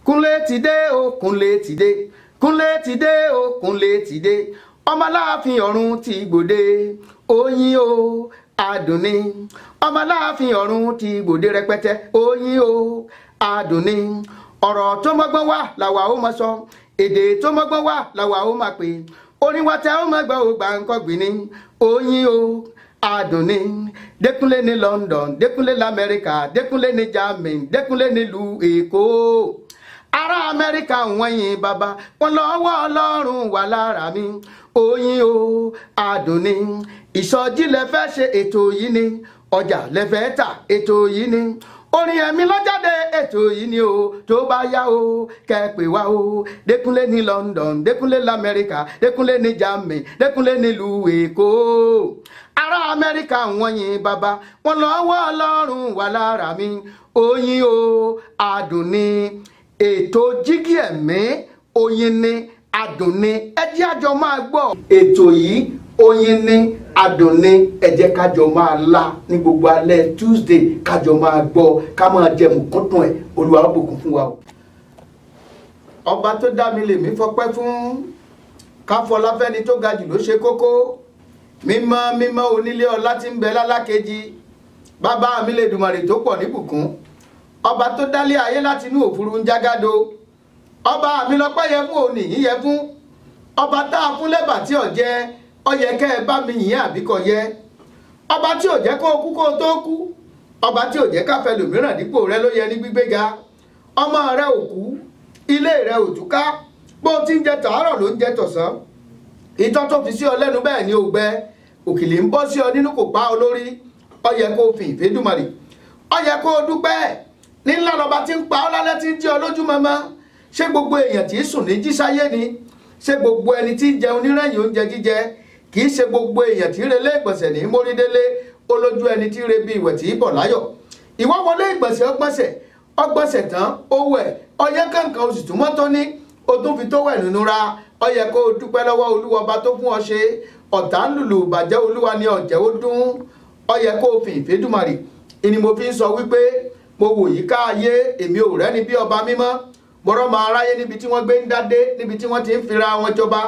Kúnlé ti dé o, Kúnlé ti dé. Kúnlé ti dé o, Kúnlé ti dé. Ọmọ Aláàfin ọ̀run ti gbòde. Oyin o, adùn ni. Ọmọ Aláàfin ọ̀run ti gbòde rẹpẹtẹ. Oyin o, adùn ni. Ọ̀rọ̀ tó mọ́gbọ́n wá làwa ó máa sọ. Èdè tó mọ́gbọ́n wá làwa ó máa pè. Orin wa tẹ ó máa gbọ́ ò gbà ńkọ́ gbìn ni. Oyin o, adùn ni. Dékúnlé ní London, Dékúnlé l'Amẹ́ríkà, Dékúnlé ní Germany, Dékúnlé nílùú Èkó. Ará Amẹ́ríkà wọ́n yin bàbá, wọn lọ́wọ́ Ọlọ́run wà lára mi. Oyin o, adùn ni. Ìsọjí lẹ fẹ́ ṣe ètò yìí ni. Ọjà lẹ fẹ́ tà ètò yìí ni. Orin ẹ̀mí lọ́jáde ètò yìí ni o. Tó bá yá o, kẹ́ pè wá o. Dékúnlé ní London, Dékúnlé l'Amẹ́ríkà, Dékúnlé ní Germany, Dékúnlé nílùú Èkó. Ará Amẹ́ríkà wọ́n yin bàbá, wọn lọ́wọ́ Ọlọ́run wà lára mi. Oyin o, adùn ni. Ètò jígí ẹ̀mí, oyin ni, adùn ni, ẹ jẹ́ àjọ máa gbọ́. Ètò yìí oyin ni, adùn ni, ẹ jẹ́ kájọ máa la ní gbogbo alẹ́ Tuesday, kájọ máa gbọ́, ká máa jẹ mùkúntùn ẹ̀. Olúwa ó bùkún fún wa o. Ọba tó dá mi lèmi fọpẹ́ fún, káfọláfẹ́ni tó ga jù ló ṣe kókó. Mímọ́ mímọ́ onílé ọlá tí ń bẹ lálákejì. Bàbá mi l'Èdùmàrè tó pọ̀ níbùkún. Ọba tó dálé ayé láti inú òfurufú ń jágádó. Ọba mi lọ́pẹ́ yẹ fún òní yìí yẹ fún. Ọba tá a fún lẹ́bà tí ò jẹ, ó yẹ kẹ́ ẹ bá mi yìn àbíkọ yẹ. Ọba tí ò jẹ́ kó kú kó tó kú. Ọba tí ò jẹ́ káfẹ́ lòmíràn dípò rẹ ló yẹ ní gbígbéga. Ọmọ rẹ ò kú, ilé rẹ ò túká. Bó ti ń jẹ tàárọ̀ ló ń jẹ tọ̀sán. Ìtọ́ tó fi sí ọ lẹ́nu bẹ́ẹ̀ ni ò gbẹ. Òkèlè ń bọ́ sí ọ nínú kò pa ọ lórí. Ó yẹ kó fi ìfẹ́ Èdùmàrè. Ó yẹ kó dúpẹ́. Nílá lọba tí ń pa ọ́ lálẹ́ tí ń jí ọ lójú mọ́mọ́. Ṣé gbogbo èèyàn tí ń sùn ní jísáyé ni? Ṣé gbogbo ẹni tí ń jẹun nírẹ̀yìn oúnjẹ jíjẹ? Kì í ṣe gbogbo èèyàn tí ń relé ìgbọ̀nsẹ̀ ní mórídélé. Olójú ẹni tí ń re bí ìwẹ̀ tí ń bọ̀ láyọ̀. Ìwọ wọlé ìgbọ̀nsẹ̀ ọgbọ̀nsẹ̀ tán ó wẹ̀ ọyẹ́ kankan oṣù tó mọ́ tó ní o tún fi tó wẹ̀ nínú ra. Ó yẹ kó o dúpẹ́ lọ́wọ́ Olúwa ọba tó fún ọ ṣe. Ọ̀tá ń lùlù bàjẹ́ Olúwa ni ọ̀jẹ̀ ó dún. Ó yẹ kó o fi ìfẹ́ Èdùmàrè. Ìní mo fi ń sọ wípé mo wò yí ká ayé èmi ò rẹ́ni bí ọba mímọ́. Mọ̀rọ̀ máa ráyé níbi tí wọ́n gbé ń dádé, níbi tí wọ́n ti ń fira wọn jọba.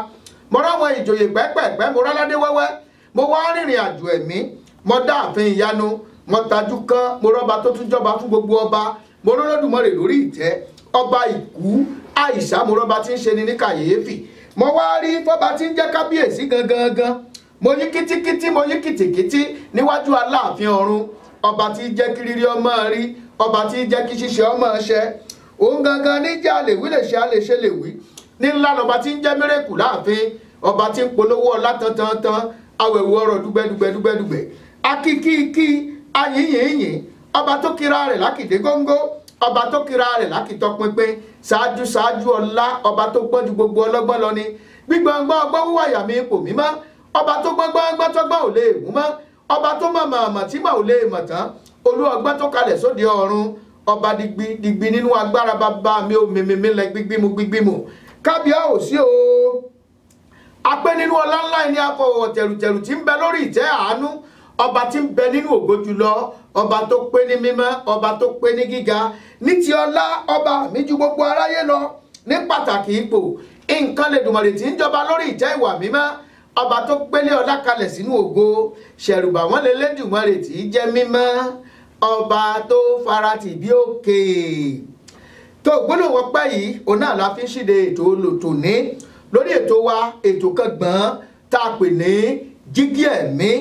Mọ̀rọ̀ àwọn ìjòyè pẹ́pẹ́pẹ́ mo ráládé wẹ́wẹ́. Mo wá rìnrìn àjò ẹ̀mí. Mo dá ààfin ìyanu. Mo tajú kán. Mo rọ́ba tó tún jọba fún gbogbo ọba. Mo rọ́lọ́dùmarè lórí ìtẹ́. Ọba ìkú àìsà mo rọ́ba tí ń ṣe ni ní kàyéfì. Mo wá rí fọ́ba tí ń jẹ́ kábíyèsí gangan. Mo yí kítíkítí, mo yí kìtìkítí níwájú Aláàfin ọ̀run. Ọba tí jẹ́ kí rírí ọmọ rí. Ọba tí jẹ́ kí ṣíṣe ọmọ ṣẹ. Òun gangan ní jẹ́ àlèwí lè ṣe àlèṣe lè wí. Ní ńlá lọba tí ń jẹ́ mẹ́rẹ̀kù láàfin. Ọba tí ń polówó ọlá tantantan. Awẹ̀wò ọ̀rọ̀ dúgbẹ́dúgbẹ́dúgbẹ́. Akíkíkí ayíyìnyín. Ọba tó kira rẹ̀ lákìdé góńgó. Ọba tó kira rẹ̀ lákìtọ́ pinpin. Ṣáájú ọlá. Ọba tó gbọ́n ju gbogbo ọlọ́gbọ́n lọ ni. Gbígbọ́ngbọ́n ọgbọ́n wúwà yà mí ipò mímọ́. Ọba tó gbọ́ngbọ́n tọ́gbọ́n ò lè mú mọ́. Ọba tó mọ̀ tí mà ò lè mọ̀ tán. Olú ọgbọ́n tó kalẹ̀ sóde ọ̀run. Ọba digbi nínú agbára bàbá mi ò mímí lẹ gbígbímù. Kábíyá ò sí o. Apẹ́ nínú ọlá ńlá ẹni afọwọ̀ tẹ̀rùtẹ̀rù tí ń bẹ lórí ìtẹ́ àánú. Ọba tí ń bẹ nínú ògo jùlọ. Ọba tó pé ní mímọ́. Ọba tó pé ní gíga. Ní ti ọlá ọba mi ju gbogbo aráyé lọ. Ní pàtàkì ipò. Nǹkan l'Èdùmàrè tí ń jọba lórí ìtẹ́ ìwà mímọ́. Ọba tó gbélé ọlá kalẹ̀ sínú ògo. Ṣẹ̀rùbà wọ́n lè l'Èdùmàrè tí í jẹ́ mímọ́. Ọba tó faratì bí òkè. Tó gbólóhùn ọpẹ́ yìí òun náà la fi ń ṣíde ètò tòní lórí ètò wa ètò kan gbọ̀n tá a pè ní jígí ẹ̀mí.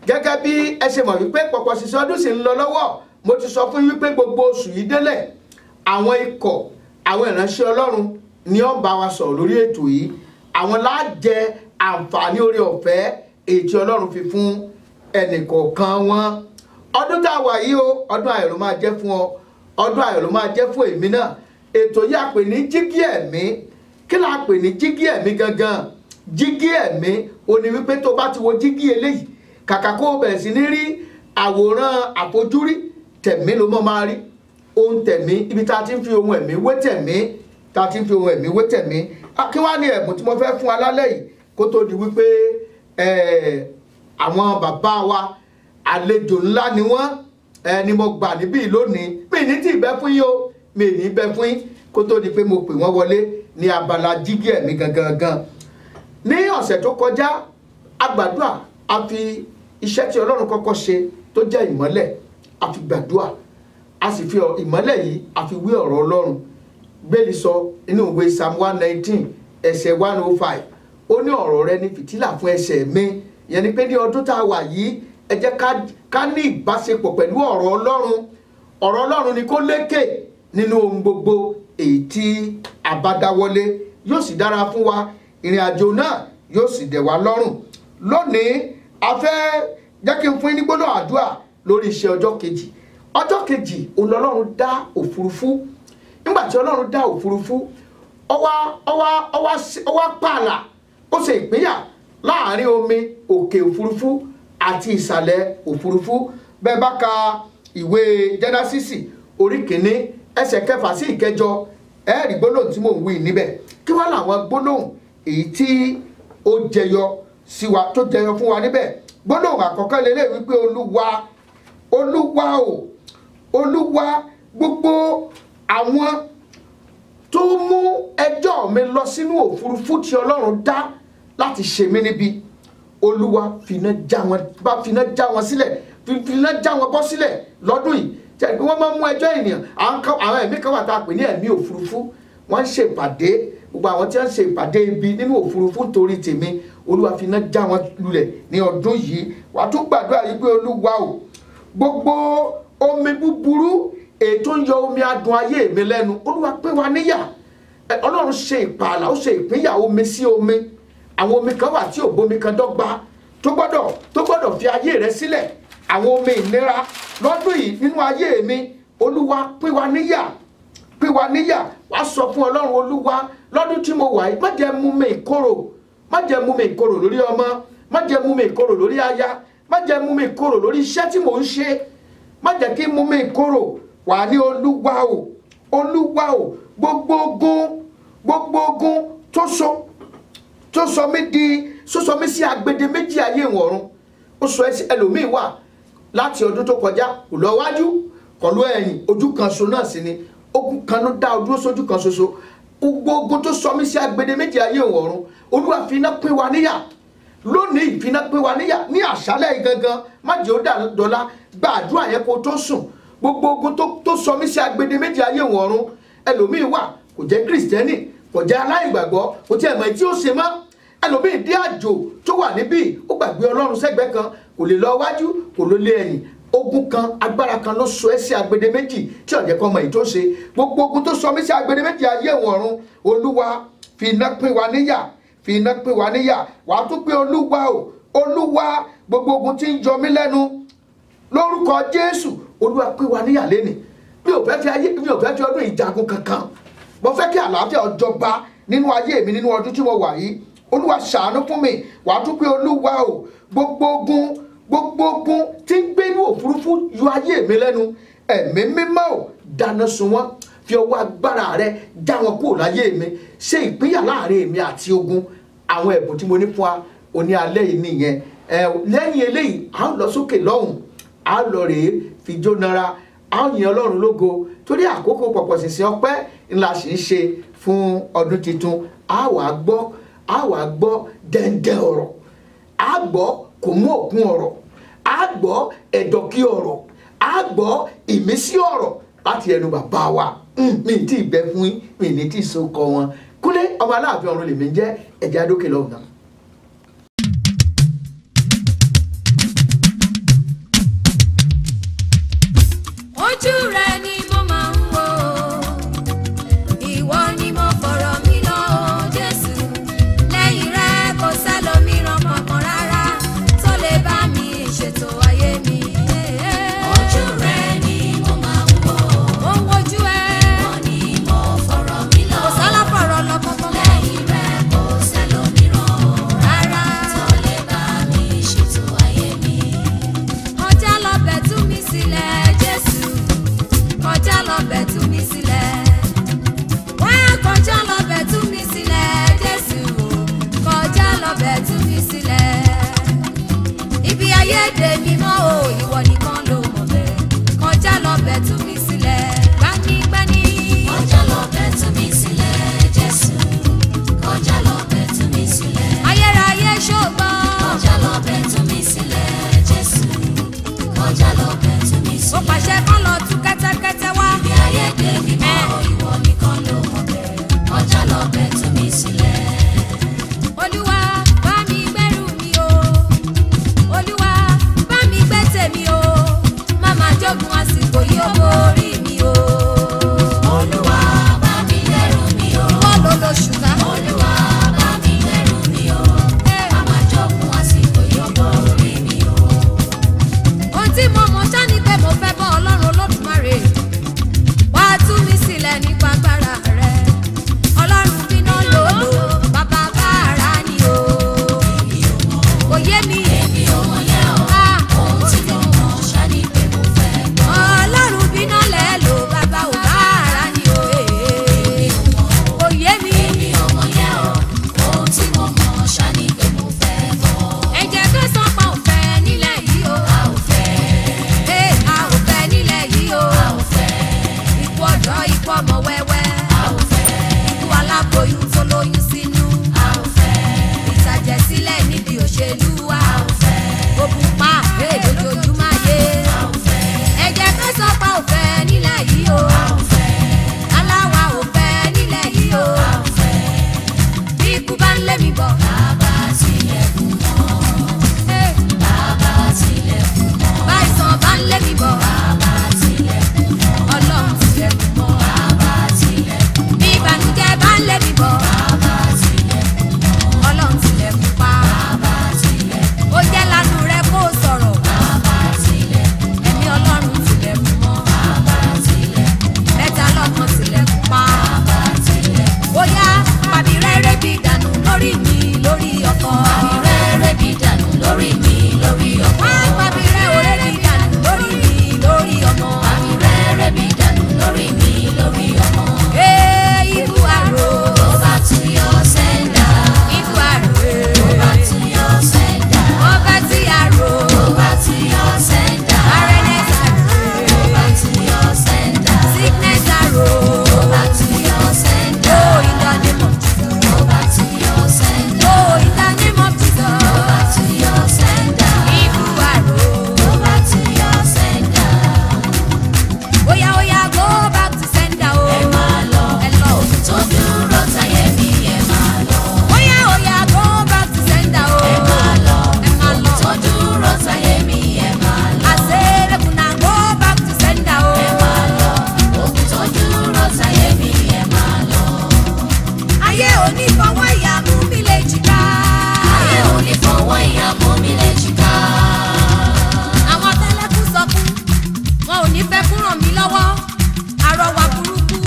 Gẹ́gẹ́ bí ẹ ṣe mọ̀ wípé pọ̀pọ̀ ṣiṣẹ́ ọdún sì ń lọ lọ́wọ́. Mo ti sọ fún wípé gbogbo oṣù yìí délẹ̀ àwọn ikọ̀ àwọn ìránṣẹ́ Ọlọ́run ni ó bá wa sọ̀rọ̀ lórí ètò yìí. Àwọn lájẹ àǹfààní oore ọ̀fẹ́ èyí tí Ọlọ́run fi fún ẹnìkọ̀ọ̀kan wọn. Ọdún tá a wà yìí o ọdún ayọ̀ ló máa jẹ́ fún ọ. Ọdún ayọ̀ ló máa jẹ́ fún èmi náà. Ètò yìí a pè ní jígí ẹ̀mí. Kí la pè ní jígí ẹ̀mí gangan? Jígí ẹ̀mí ó ní wípé tó bá ti wo jígí eléyìí kàkà kó o bẹ̀rẹ̀ sí ní rí àwòrán àfojúrí tẹ̀mí ló máa rí. Ohun tẹ̀mí ibi tá a ti ń fi ohun ẹ̀mí wé tẹ̀mí. Tá a ti ń fi ohun ẹ̀mí wé tẹ̀mí. Kí wá ní ẹ̀bùn tí mo fẹ́ fún alálẹ̀ yìí kó tó di wípé àwọn bàbá wa àlejò ńlá ni wọ́n ni mo gbà níbí lónìí. Mi ní tí ìbẹ́ fún yín o. Mi ní bẹ fún yín. kó tó di pé mo pè wọ́n wọlé ní abala jígí ẹ̀mí gangan. Ní ọ̀sẹ̀ tó kọjá a gbàdúrà, a fi iṣẹ́ tí Ọlọ́run kọ́kọ́ ṣe tó jẹ́ ìmọ́lẹ̀ a fi gbàdúrà, a sì fi ìmọ́lẹ̀ yìí a fi wé ọ̀rọ̀ Ọlọ́run. Bẹ́ẹ̀ni sọ inú ìwé Psalm 119 ẹsẹ̀ 105 ó ní ọ̀rọ̀ rẹ ní fìtílà fún ẹsẹ̀ mi. Ìyẹn ni pé ní ọdún tá a wà yìí ẹ jẹ́ ká ní ìbáṣepọ̀ pẹ̀lú ọ̀rọ̀ Ọlọ́run. Ọ̀rọ̀ Ọlọ́run ni kó lékè nínú ohun gbogbo èyí tí a bá dáwọ́lé, yóò sì dára fún wa, ìrìn àjò náà yóò sì dẹ̀ wá lọ́rùn. Lónìí a fẹ́ jẹ́ kí n fún yín ní gbólóhùn àdúrà lórí iṣẹ́ ọjọ́ kejì. Ọjọ́ kejì òun Ọlọ́run dá òfurufú. Nígbà tí Ọlọ́run dá òfurufú, ó wá pààlà, ó ṣe ìpínyà láàrin omi òkè òfurufú àti ìsàlẹ̀ òfurufú. Bẹ́ẹ̀ bá ka ìwé Jẹ́nẹ́sísì orí 1 ẹsẹ̀ 6 sí 8 ẹ rí gbólóhùn tí mò ń wí níbẹ̀. Kí wá làwọn gbólóhùn èyí tí ó jẹyọ sí wa tó jẹyọ fún wa níbẹ̀? Gbólóhùn àkọ́kọ́ lélẹ̀ wípé Olúwa gbogbo àwọn tó mú ẹjọ́ mi lọ sínú òfurufú tí Ọlọ́run dá láti ṣe mí níbi, Olúwa finá já wọn sílẹ̀, finá já wọn bọ́ sílẹ̀ lọ́dún yìí. Jẹ́ pé wọ́n máa ń mú ẹjọ́ ènìyàn, àwọn ẹ̀mí kan wà tá a pè ní ẹ̀mí òfurufú. Wọ́n ń ṣe ìpàdé, gbogbo àwọn tí wọ́n ń ṣe ìpàdé ibi nínú òfurufú torí tèmi, Olúwa finá já wọn lulẹ̀ ní ọdún yìí. Wàá tún gbàdúrà yìí pé Olúwa o, gbogbo omi búburú ètò ń yọ omi adùn ayé mi lẹ́nu, Olúwa pín wa níyà. Ọlọ́run ṣe ìpààlà, ó ṣe ìpínyà omi sí omi. Àwọn omi kan wà tí ò bómi kan dọ́gba, tó gbọ́dọ̀ fi ayé rẹ sílẹ̀. Àwọn omi ìnira lọ́dún yìí nínú ayé mi, Olúwa pín wa níyà. Wàá sọ fún Ọlọ́run, Olúwa lọ́dún tí mo wà yìí má jẹ́ mú mi ìkorò lórí ọmọ, má jẹ́ mú mi ìkorò lórí aya, má jẹ́ mú mi ìkorò lórí iṣẹ́ tí mò ń ṣe, má jẹ́ kí mú mi ìkorò. Wà ní Olúwa o, gbogbo ogun tó sọ mí sí agbede méjì ayé ìwọ̀run. Ó sọ ẹlòmíì wà láti ọdún tó kọjá kò lọ wájú kò lọ ẹ̀yìn, ojú kan ṣo náà sì ni, ogun kan ló dá dúró sójú kan ṣoṣo. Gbogbo ogun tó sọ mí sí agbede méjì ayé ìwọ̀run, Olúwa fi iná pín wa níyà lónìí, fi iná pín wa níyà ní àṣálẹ́ gangan. Má jẹ́ ó dọ̀la, gba àdúrà yẹn kó tó sùn. Gbogbo ogun tó sọ mí sí agbede méjì ayé ìwọ̀run. Ẹlòmíì wà kò jẹ́ Kristẹni, kò jẹ́ aláìgbàgbọ́, kò tí ẹ̀ mọ̀ tí ó ṣe mọ́. Ẹlòmíì dé àjò tó wà níbí, ó gbàgbé Ọlọ́run sẹ́gbẹ́ kan, kò lè lọ wájú kò ló lé ẹ̀yìn. Ogun kan, agbára kan ló sọ ẹ́ sí agbede méjì tí ó jẹ́ kó mọ̀ èyí tó ṣe. Gbogbo ogun tó sọ mí sí agbede méjì ayé ìwọ̀run, Olúwa fi iná pín wa níyà. Wàá tún pé Olúwa gbogbo ogun tí ń jọ mí lẹ́nu lórúkọ Jésù, Olúwa pín wa níyà lénìí. Mi ò fẹ́ fi ọdún ìjagun kankan. Mo fẹ́ kí àlàáfíà ó jọba nínú ayé mi nínú ọdún tí mo wà yìí. Olúwa ṣàánú fún mi. Wàá tún pé Olúwa o, gbogbo ogun tí ń gbé inú òfurufú yọ ayé mi lẹ́nu, ẹ̀mí mímọ́ ò dáná sun wọ́n, fi ọwọ́ agbára rẹ já wọn kúrò láyé mi. Ṣe ìpínyà láàrin èmi àti ogun. Àwọn ẹ̀bùn tí mo ní fún wa òní alẹ́ yìí nìyẹn. Lẹ́yìn eléyìí a ó lọ sókè lọ́hùn, a ó lọ rèé fi jónara, a ó yin Ọlọ́run lógo torí àkókò pọ̀pọ̀ ṣìnṣìn ọpẹ́ ńlá sì ń ṣe fún ọdún tuntun. A wà gbọ́ dẹ́ndẹ́ ọ̀rọ̀, a gbọ́ kò mú òkun ọ̀rọ̀, a gbọ́ ẹ̀dọ̀kí ọ̀rọ̀, a gbọ́ ìmísí ọ̀rọ̀ láti ẹnu bàbá wa. Mi tí ì bẹ fún yín, mi ní tí ì so kọ wọn. Kúnlé ọmọ Aláàfin ọ̀run lèmi jẹ́, ẹ̀jẹ̀ adókè lọ́hùn náà. Ojú rẹ ni mo máa ń wò, ìwọ ni mo fọ̀rọ̀ mi lọ, Jésù. Lẹ́yìn rẹ kò sẹ́lòmíràn kankan rárá tó lè bá mi ṣètò ayé mi. Ojú rẹ ni mo máa ń wò, ó ń wojú ẹ. Ìwọ ni mo fọ̀rọ̀ mi lọ, kò sálá fọ̀rọ̀ lọ kankan. Lẹ́yìn rẹ kò sẹ́lòmíràn rárá tó lè bá mi ṣètò ayé mi. Kọjá lọ bẹ̀ tú mi sílẹ̀, Jésù. Kọjá lọ bẹ̀ tú mi sílẹ̀. Wá kọjá lọ bẹ̀ tú mi sílẹ̀, Jésù. Kọjá lọ bẹ̀ tú mi sílẹ̀. Ibi ayédè mi mọ́ o, ìwọ nìkan ló mọ̀ bẹ́ẹ̀. Kọjá lọ bẹ̀ tú mi sílẹ̀. Gbanigbani. Kọjá lọ bẹ̀ tú kọjá lọ bẹ́ẹ̀ tú mi sílẹ̀. Ó pàṣẹ kán lọ tú kẹ́tẹ́kẹ́tẹ́ wá. Ibi ayé dé mi mọ́ ìwọ nìkan ló mọ̀ bẹ́ẹ̀. Kọjá lọ bẹ́ẹ̀ tú mi sílẹ̀. Olúwa bá mi gbẹ́rù mi o. Olúwa bá mi gbé tèmi o. Má máa jogun àsìkò yìí ó borí mi o. Olúwa bá mi gbẹ́rù mi o. Wọ́n ló lo ṣùgbọ́n. Olúwa bá mi gbẹ́rù mi o. Má máa jogun àsìkò yìí ó borí mi o. Ohun tí mo mọ̀ ṣá ni pé mo fẹ́ bọ́ Ọlọ́run Olódùmarè. Wá tú mi sílẹ̀ nípa agbára rẹ̀. Ọlọ́run bínú lòlò bàbá bàrà ni o. Kò yé mi. Èmi ò mọ̀ yẹn o. Ohun tí mo mọ̀ ṣá ni pé mo fẹ́ bọ́. Ọlọ́run bínú lẹ̀ lò bàbá ò bàrà ni o. Kò yé mi. Èmi ò mọ̀ yẹn o. Ohun tí mo mọ̀ ṣá ni pé mo fẹ́ bọ́. Ẹ̀jẹ̀ tó sàn pa ò fẹ́ nílẹ̀ yìí o. A ò fẹ́. A ò fẹ́ nílẹ̀ yìí o. A ò fẹ́. Ikú ọ̀dọ́ ikú ọmọ wẹ́wẹ́. A ò fẹ́. Ikú aláboyún tó lóyún sínú. A ò fẹ́. Ìtàjẹ̀sílẹ̀ níbi òṣèlú. A ò fẹ́. Ogun pa lójoojúmọ́ ayé. A ò fẹ́. Ẹ̀jẹ̀ tó sàn pa ò fẹ́ nílẹ̀ yìí o. A ò fẹ́. Aláwa ò fẹ́ nílẹ̀ yìí o. A ò fẹ́. Bí ikú bá ń lé mi bọ̀. Bàbá tilẹ̀kùn mọ́. Bàbá tilẹ̀kùn mọ́. Báyìísàn bá ń lé mi bọ̀. Bàbá tilẹ̀kùn mọ́. Ọlọ́run tilẹ̀kùn mọ́. Bàbá tilẹ̀kùn mọ́. Bí ìbànújẹ́ bá ń lé mi bọ̀. Bàbá tilẹ̀kùn mọ́. Ọlọ́run tilẹ̀kùn pa. Bàbá tilẹ̀kùn mọ́. Ó jẹ́ lánú rẹ kó o sọ̀rọ̀. Bàbá tilẹ̀kùn mọ́. Ẹ̀mí Ọlọ́run tilẹ̀kùn mọ́. Bàbá tilẹ̀kùn mọ́. Mẹ́ta lọ́kan tilẹ̀kùn pa. Bàbá tilẹ̀kùn mọ́. Ó yá pàbí rẹ́rẹ́ bí dànù lórí mi lórí ọkọ. Pàbí rẹ́rẹ́ bí dànù lórí mi lórí ọkọ. Pàbí rẹ́rẹ́ bí dànù lórí mi lórí ọmọ. Pàbí rẹ́rẹ́ bí dànù lórí mi lórí ọmọ. Ikú àrò. Tó bá tún yọ sẹ́ńdà. Ikú àrò. Tó bá tún yọ sẹ́ńdà. Ọba tí àrò. Tó bá tún yọ sẹ́ńdà. Barrenness àrò. Tó bá tún yọ sẹ́ńdà. Sickness àrò. Tó bá tún yọ sẹ́ńdà. Oh, in the name of Jesus. Tó bá tún yọ sẹ́ńdà. Oh, in the name of Jesus. Tó bá tún yọ sẹ́ńdà. Ikú àrò. Tó bá tún yọ sẹ́ńdà. Oya oya go back to sender o. Ẹ máa lọ. Ẹ lọ. Tó dúró táyé mi ẹ máa lọ. Oya oya go back to sender o. Ẹ máa lọ. Ẹ máa lọ. Tó dúró táyé mi ẹ máa lọ. Àṣẹ́rẹ́kùnà go back to sender o. Ẹ máa lọ. Òkú tó dúró táyé mi ẹ máa lọ. Ayé òní fọwọ́ ìyá mú mi lè jìkà. Ayé òní fọwọ́ ìyá mú mi lè jìkà. Àwọn tẹ́lẹ̀kùn sọkún wọn ò ní fẹ́ fún ràn mí lọ́wọ́. Àrọwà burúkú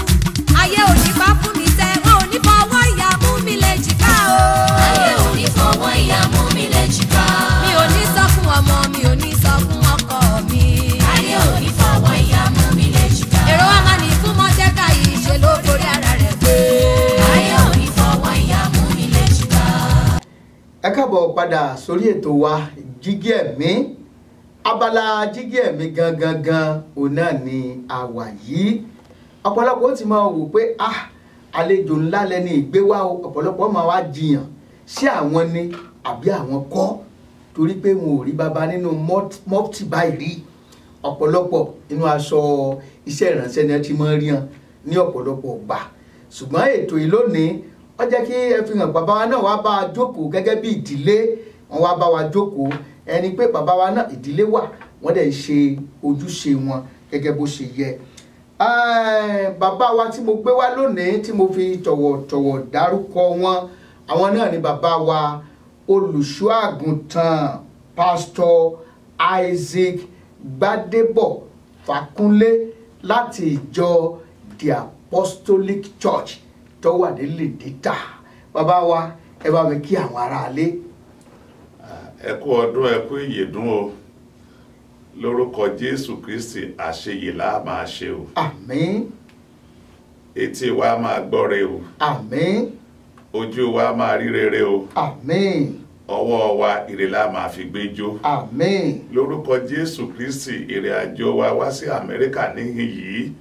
ayé ò ní bá fún mi tẹ́. Wọn ò ní fọwọ́ ìyá mú mi lè jìkà o. Ayé ò ní fọwọ́ ìyá mú mi lè jìkà. Mi ò ní sọ fún ọmọ mi ò ní sọ fún ọkọ mi. Ayé ò ní fọwọ́ ìyá mú mi lè jìkà. Èrò wa máa ní fún Mọ́dékáì yìí ṣe ló borí ara rẹ̀ pé. Ayé ò ní fọwọ́ ìyá mú mi lè jìkà. Ẹ káàbọ̀ padà sórí ètò wa Jígí Ẹ̀mí. Abala Jígí Ẹ̀mí gangan òun náà ni a wà yìí. Ọ̀pọ̀lọpọ̀ ó ti máa wò pé àlejò ńlá lẹni ìgbé wá o. Ọ̀pọ̀lọpọ̀ máa wá jiyàn sí àwọn ni àbí àwọn kọ́ torí pé wọn ò rí baba nínú mọ́tì báyìí rí. Ọ̀pọ̀lọpọ̀ inú aṣọ iṣẹ́ ìránṣẹ́ ni ẹ ti máa rí hàn ní ọ̀pọ̀lọpọ̀ gbà. Ṣùgbọ́n ètò yìí lónìí ó jẹ́ kí ẹ fi hàn bàbá wa náà wá bá a jókòó gẹ́gẹ́ bí ìdílé. Wọ́n wá bá wa jókòó ẹni pé bàbá wa náà ìdílé wà wọ́n dẹ̀ ṣe ojúṣe wọn gẹ́gẹ́ bó ṣe yẹ. Bàbá wa tí mo gbé wá lónìí tí mo fi tọ̀wọ̀tọ̀wọ̀ dárúkọ wọn àwọn náà ni bàbá wa olùṣọ́ àgùntàn Pastor Isaac Gbádébọ̀ Fákúnlé láti ìjọ The Apostolic Church tó wà ní Lèdítà. Bàbá wa ẹ bá mi kí àwọn aráalé. Ẹ kú ọdún ẹ kú ìyèdún o lórúkọ Jésù Kristi àṣeyè la máa ṣe o. Àmín. Etí wa máa gbọ́ re o. Àmín. Ojú wa máa rí rere o. Àmín. Ọwọ́ wa ire la máa fi gbé jó. Àmín. Lórúkọ Jésù Kristi ìrìn àjò wa wá sí Amẹ́ríkà níhìn yìí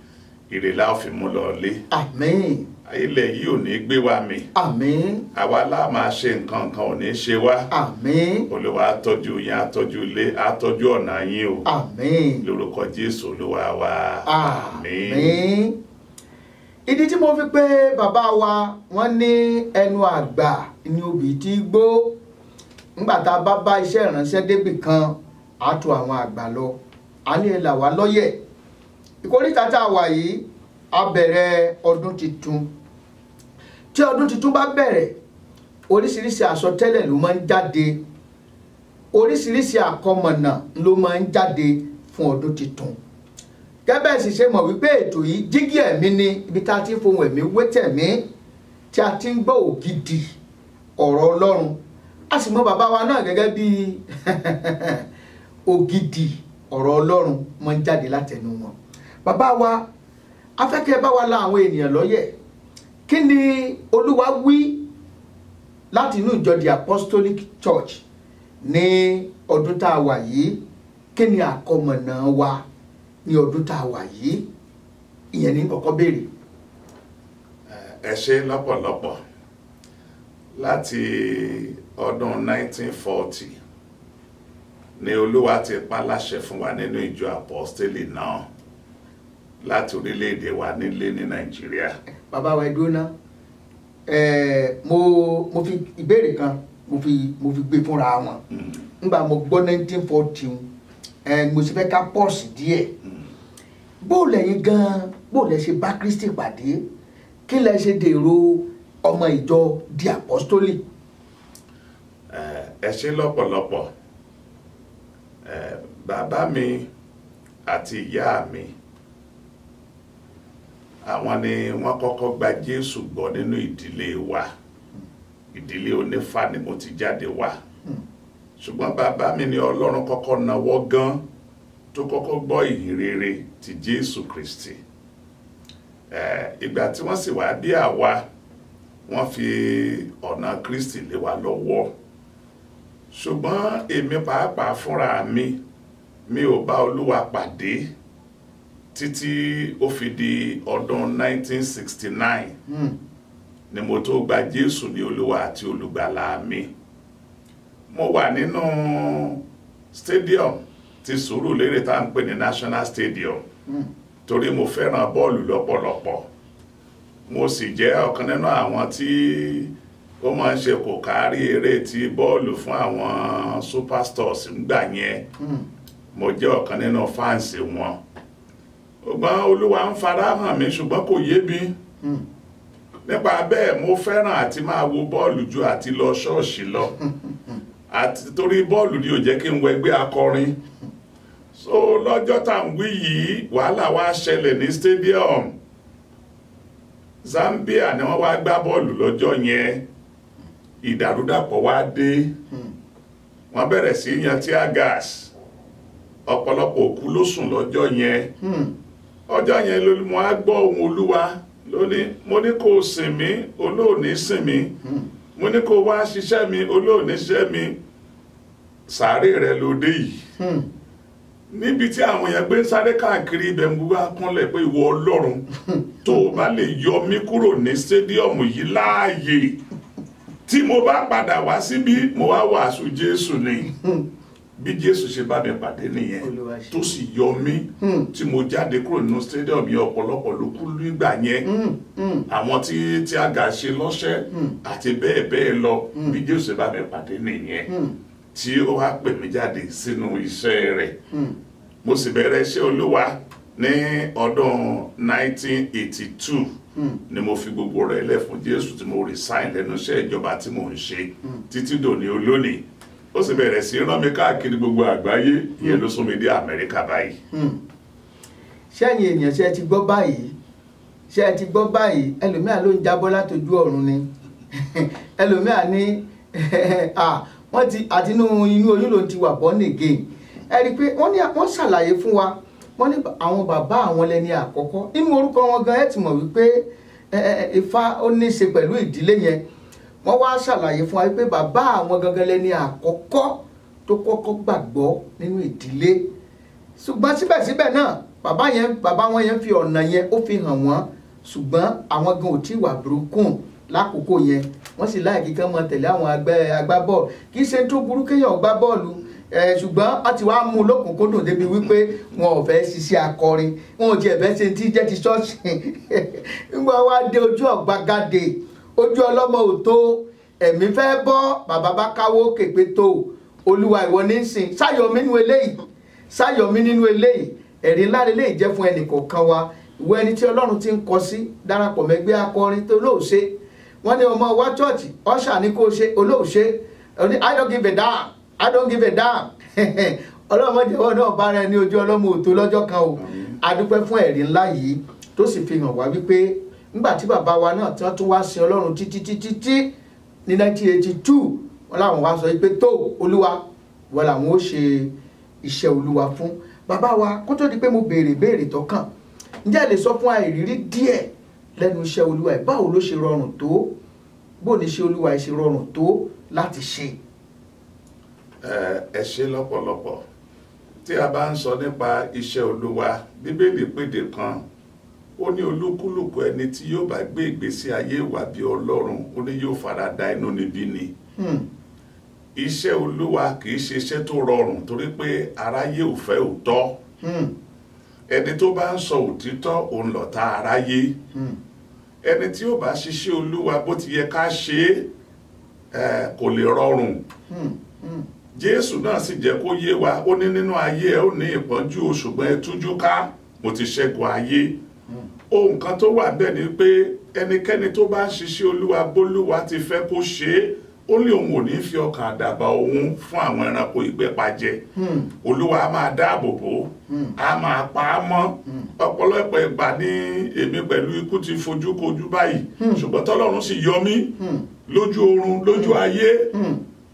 ire la fi mú lọ lé. Àmín. ilẹ̀ yìí ò ní gbé wa mì. àmín Àwa la máa ṣe nǹkan kan ò ní ṣe wá. àmín Olúwa á tọ́jú yín, á tọ́jú ilé, á tọ́jú ọ̀nà yín o. àmín Lórúkọ Jésù Olúwa wa. àmín. ìdí tí mo fi pé bàbá wa wọ́n ní ẹnu àgbà ni obì tí gbó. nígbà tá a bá bá iṣẹ́ ìránṣẹ́ débì kan á tọ̀ àwọn àgbà lọ, a ní ẹ là wá lọ́yẹ̀. ìkórìtà tá a wà yìí a bẹ̀rẹ̀ ọdún tuntun. tí ọdún tuntun bá bẹ̀rẹ̀, oríṣiríṣi àsọtẹ́lẹ̀ ló máa ń jáde, oríṣiríṣi àkọmọ̀nà ló máa ń jáde fún ọdún tuntun. gẹ́gẹ́ sì ṣe mọ̀ wípé ètò yìí jígí ẹ̀mí ni, ibi tá a ti ń fohùn ẹ̀mí wétẹ̀mí, tí a ti ń gbọ́ ògidì ọ̀rọ̀ Ọlọ́run. a sì mọ bàbá wa náà gẹ́gẹ́ bí ògidì ọ̀rọ̀ Ọlọ́run máa ń jáde látẹnu wọn. bàbá wa, afẹ́kẹ́ bá wa la àwọn ènìyàn lọ́yẹ̀. kí ni Olúwa wí láti inú ìjọ the Apostolic Church ní ọdún tá a wà yìí? kí ni àkọmọ̀nà wa ní ọdún tá a wà yìí? ìyẹn ní kọ́kọ́ béèrè. Ẹ ṣé lọ́pọ̀lọpọ̀. Láti ọdún 1940 ni Olúwa ti pa láṣẹ fún wa nínú ìjọ apostoli náà láti orílẹ̀-èdè wa nílé ní Nàìjíríà. bàbá wa ẹdúró ná, mo fi ìbéèrè kan mo fi gbé fúnra wọn. nígbà mo gbọ́ 1940 mo sì fẹ́ ká pọ́ọ̀sì díẹ̀. bó lẹ́yìn gan-an, bó lẹ́ ṣe bá Kristi pàdé? kí lẹ́ ṣe dèrò ọmọ ìjọ di apostoli? Ẹ ṣé lọ́pọ̀lọpọ̀. Bàbá mi àti ìyá mi, àwọn ni wọ́n kọ́kọ́ gba Jésù gbọ́ nínú ìdílé wa. Ìdílé onífá ni mo ti jáde wá. ṣùgbọ́n bàbá mi ni Ọlọ́run kọ́kọ́ nawọ́ gan tó kọ́kọ́ gbọ́ ìyìn rere ti Jésù Kristi. Ìgbà tí wọ́n sì wá bí àwa, wọ́n fi ọ̀nà Kristi lé wa lọ́wọ́. ṣùgbọ́n èmi pàápàá fúnra mi ò bá Olúwa pàdé títí ó fi di ọdún 1969 ni mo tó gba Jésù ní Olúwa àti olùgbàlà mi. Mo wà nínú stadium ti Sùúrùlérè tá ń pè ní National Stadium torí mo fẹ́ràn bọ́ọ̀lù lọ́pọ̀lọpọ̀. Mo sì jẹ́ ọ̀kan nínú àwọn tí ó máa ń ṣe kò kárí eré ti bọ́ọ̀lù fún àwọn superstars ńgbà yẹn. Mo jẹ́ ọ̀kan nínú fáǹsì wọn. Ṣùgbọ́n Olúwa ń farahàn mi ṣùgbọ́n kò yé mi. Nípa bẹ́ẹ̀ mo fẹ́ràn àti máa wo bọ́ọ̀lù ju àti lọ ṣọ́ọ̀ṣì lọ. Àti torí bọ́ọ̀lù ni ò jẹ́ kí n wọ ẹgbẹ́ akọrin. So lọ́jọ́ tá ń wí yìí, wàhálà wá ṣẹlẹ̀ ní stadium. Zambia ni wọ́n wá gbá bọ́ọ̀lù lọ́jọ́ yẹn. Ìdàrúdàpọ̀ wá dé. Wọ́n bẹ̀rẹ̀ sí yan tear gas. Ọ̀pọ̀lọpọ̀ òkú ló sùn lọ́jọ́ yẹn. Ọjọ́ yẹn ló mú á gbọ́ ohùn Olúwa lónìí. Mo ní kó sìn mí, olóòní sìn mí. Mo ní kó wá ṣiṣẹ́ mi, olóòní ṣiṣẹ́ mi. Sàárè rẹ̀ ló dé yìí. Níbi tí àwọn èèyàn gbé ń sáré káàkiri ibẹ̀ ń wá kúnlẹ̀ pé ìwọ Ọlọ́run tó o bá lè yọ mí kúrò ní stadium yìí láàyè, tí mo bá padà wá síbí mo wá wàásù Jésù ni. Bí Jésù ṣe bá mi pàdé nìyẹn tó sì yọ mí tí mo jáde kúrò nínú stadium yẹn. Ọ̀pọ̀lọpọ̀ ló kú nígbà yẹn. Àwọn tí àgà ṣe lọ́ṣẹ́ àti bẹ́ẹ̀ bẹ́ẹ̀ lọ. Bí Jésù ṣe bá mi pàdé nìyẹn tí ó wá pè mí jáde sínú iṣẹ́ rẹ̀. Mo sì bẹ̀rẹ̀ iṣẹ́ Olúwa ní ọdún 1982 ni mo fi gbogbo rẹ̀ lẹ̀ fún Jésù tí mo resign lẹ́nu iṣẹ́ ìjọba tí mo ń ṣe títí dòní olónìí. Ó sì bẹ̀rẹ̀ sí rán mi káàkiri gbogbo àgbáyé. Ìyẹn ló sún mi dé Amẹ́ríkà báyìí. Ṣẹ́yìn ènìyàn ṣe ti gbọ́ báyìí, ẹlòmíà ló ń jábọ́ látojú ọ̀run ni. Ẹlòmíà ní wọ́n ti àtinú inú oyún ló ti wà born again. Ẹ rí i pé wọ́n ṣàlàyé fún wa, wọ́n ní àwọn bàbá àwọn lẹ́ni àkọ́kọ́. Nínú orúkọ wọn gan ẹ ti mọ̀ wípé Ifá ó ní í ṣe pẹ̀lú ìdílé yẹn. Wọ́n wá ṣàlàyé fún wa wípé bàbá àwọn gangan lẹ́ni àkọ́kọ́ tó kọ́kọ́ gbàgbọ́ nínú ìdílé. Ṣùgbọ́n síbẹ̀síbẹ̀ náà bàbá wọn yẹn fi ọ̀nà yẹn ó fi hàn wọ́n ṣùgbọ́n àwọn gan ò tí wà burúkún lákòókò yẹn wọ́n sì láì kíkan mọ tẹ̀lé àwọn agbábọ́ọ̀lù kì í ṣe tó burú kéèyàn gbá bọ́ọ̀lù ṣùgbọ́n wọ́n ti wá mú un lókùnkúndùn débi wípé wọn ò fẹ́ ṣiṣẹ́ akọrin wọn ò tiẹ̀ fẹ́ ṣe tí jẹ́ ti ṣọ́ọ̀ṣì nígbà wá dé ojú ọ̀gbagadè ojú ọlọ́mọ ò tó ẹ̀mí fẹ́ bọ́ bàbá bá káwó képe tó olúwa ìwọ ní sìn sáyọ̀mí nínú eléyìí ẹ̀rí ńlá lélẹ́yìí jẹ́ fún ẹnì kọ̀ọ̀kan wa ìwọ ẹni tí ọlọ́run ti ń kọ sí darapọ̀ mẹ́gbẹ́ akọrin tó lóòṣe wọ́n ní ọmọ wa chọ́ọ̀chì ọ̀ṣà ní kó ṣe olóòṣe I don't give a damn I don't give a damn ọlọ́mọdéwọ́ náà bára ẹni ojú ọlọ́mọ òtó lọ́jọ́ kan o adúpẹ́ fún ẹ̀rí ńlá yìí tó sì fi hàn wá wípé nígbà tí bàbá wa náà tí wọ́n tún wá sin ọlọ́run títí ní 1982 wọn làwọn wá sọ pé tó olúwa wọn làwọn ó ṣe iṣẹ́ olúwa fún bàbá wa kó tó di pé mo béèrè tó kàn ǹjẹ́ ẹ lè sọ fún àìrírí díẹ̀ lẹ́nu iṣẹ́ olúwa ẹ̀ báwo ló ṣe rọrùn tó bó ní iṣẹ́ olúwa ẹ̀ ṣe rọrùn tó láti ṣe. ẹ ṣe lọ́pọ̀lọpọ̀ tí a bá ń sọ nípa iṣẹ́ olúwa bíbélì pèdè kan ó ní olúkúlùkù ẹni tí yóò bá gbé ìgbésí ayé ìwà bí ọlọ́run ó ní yóò fara da inúnibíni. Iṣẹ́ olúwa kì í ṣe iṣẹ́ tó rọrùn torí pé aráyé ò fẹ́ òótọ́. Ẹni tó bá ń sọ òtítọ́ òun lọ̀tá aráyé. Ẹni tí ó bá ṣiṣẹ́ olúwa bó ti yẹ ká ṣe kò lè rọrùn. Jésù náà sì jẹ́ kó yé wa ó ní nínú ayé ẹ ó ní ìpọ́njú ṣùgbọ́n ẹ tújú ká mo ti ṣẹ́gun ayé. Ohun kan tó wà bẹ́ẹ̀ ni pé ẹnikẹ́ni tó bá ń ṣiṣẹ́ olúwa bólúwa ti fẹ́ kó ṣe é ó ní òun ò ní fi ọkàn àdàbà òun fún àwọn ẹranko ìgbẹ́pajẹ. Olúwa á máa dáàbò bò á máa pa á mọ́. Ọ̀pọ̀lọpọ̀ ìgbà ní èmi pẹ̀lú ikú ti fojú kojú báyìí ṣùgbọ́n tọ́lọ́run sì yọ mí lójú oorun lójú ayé.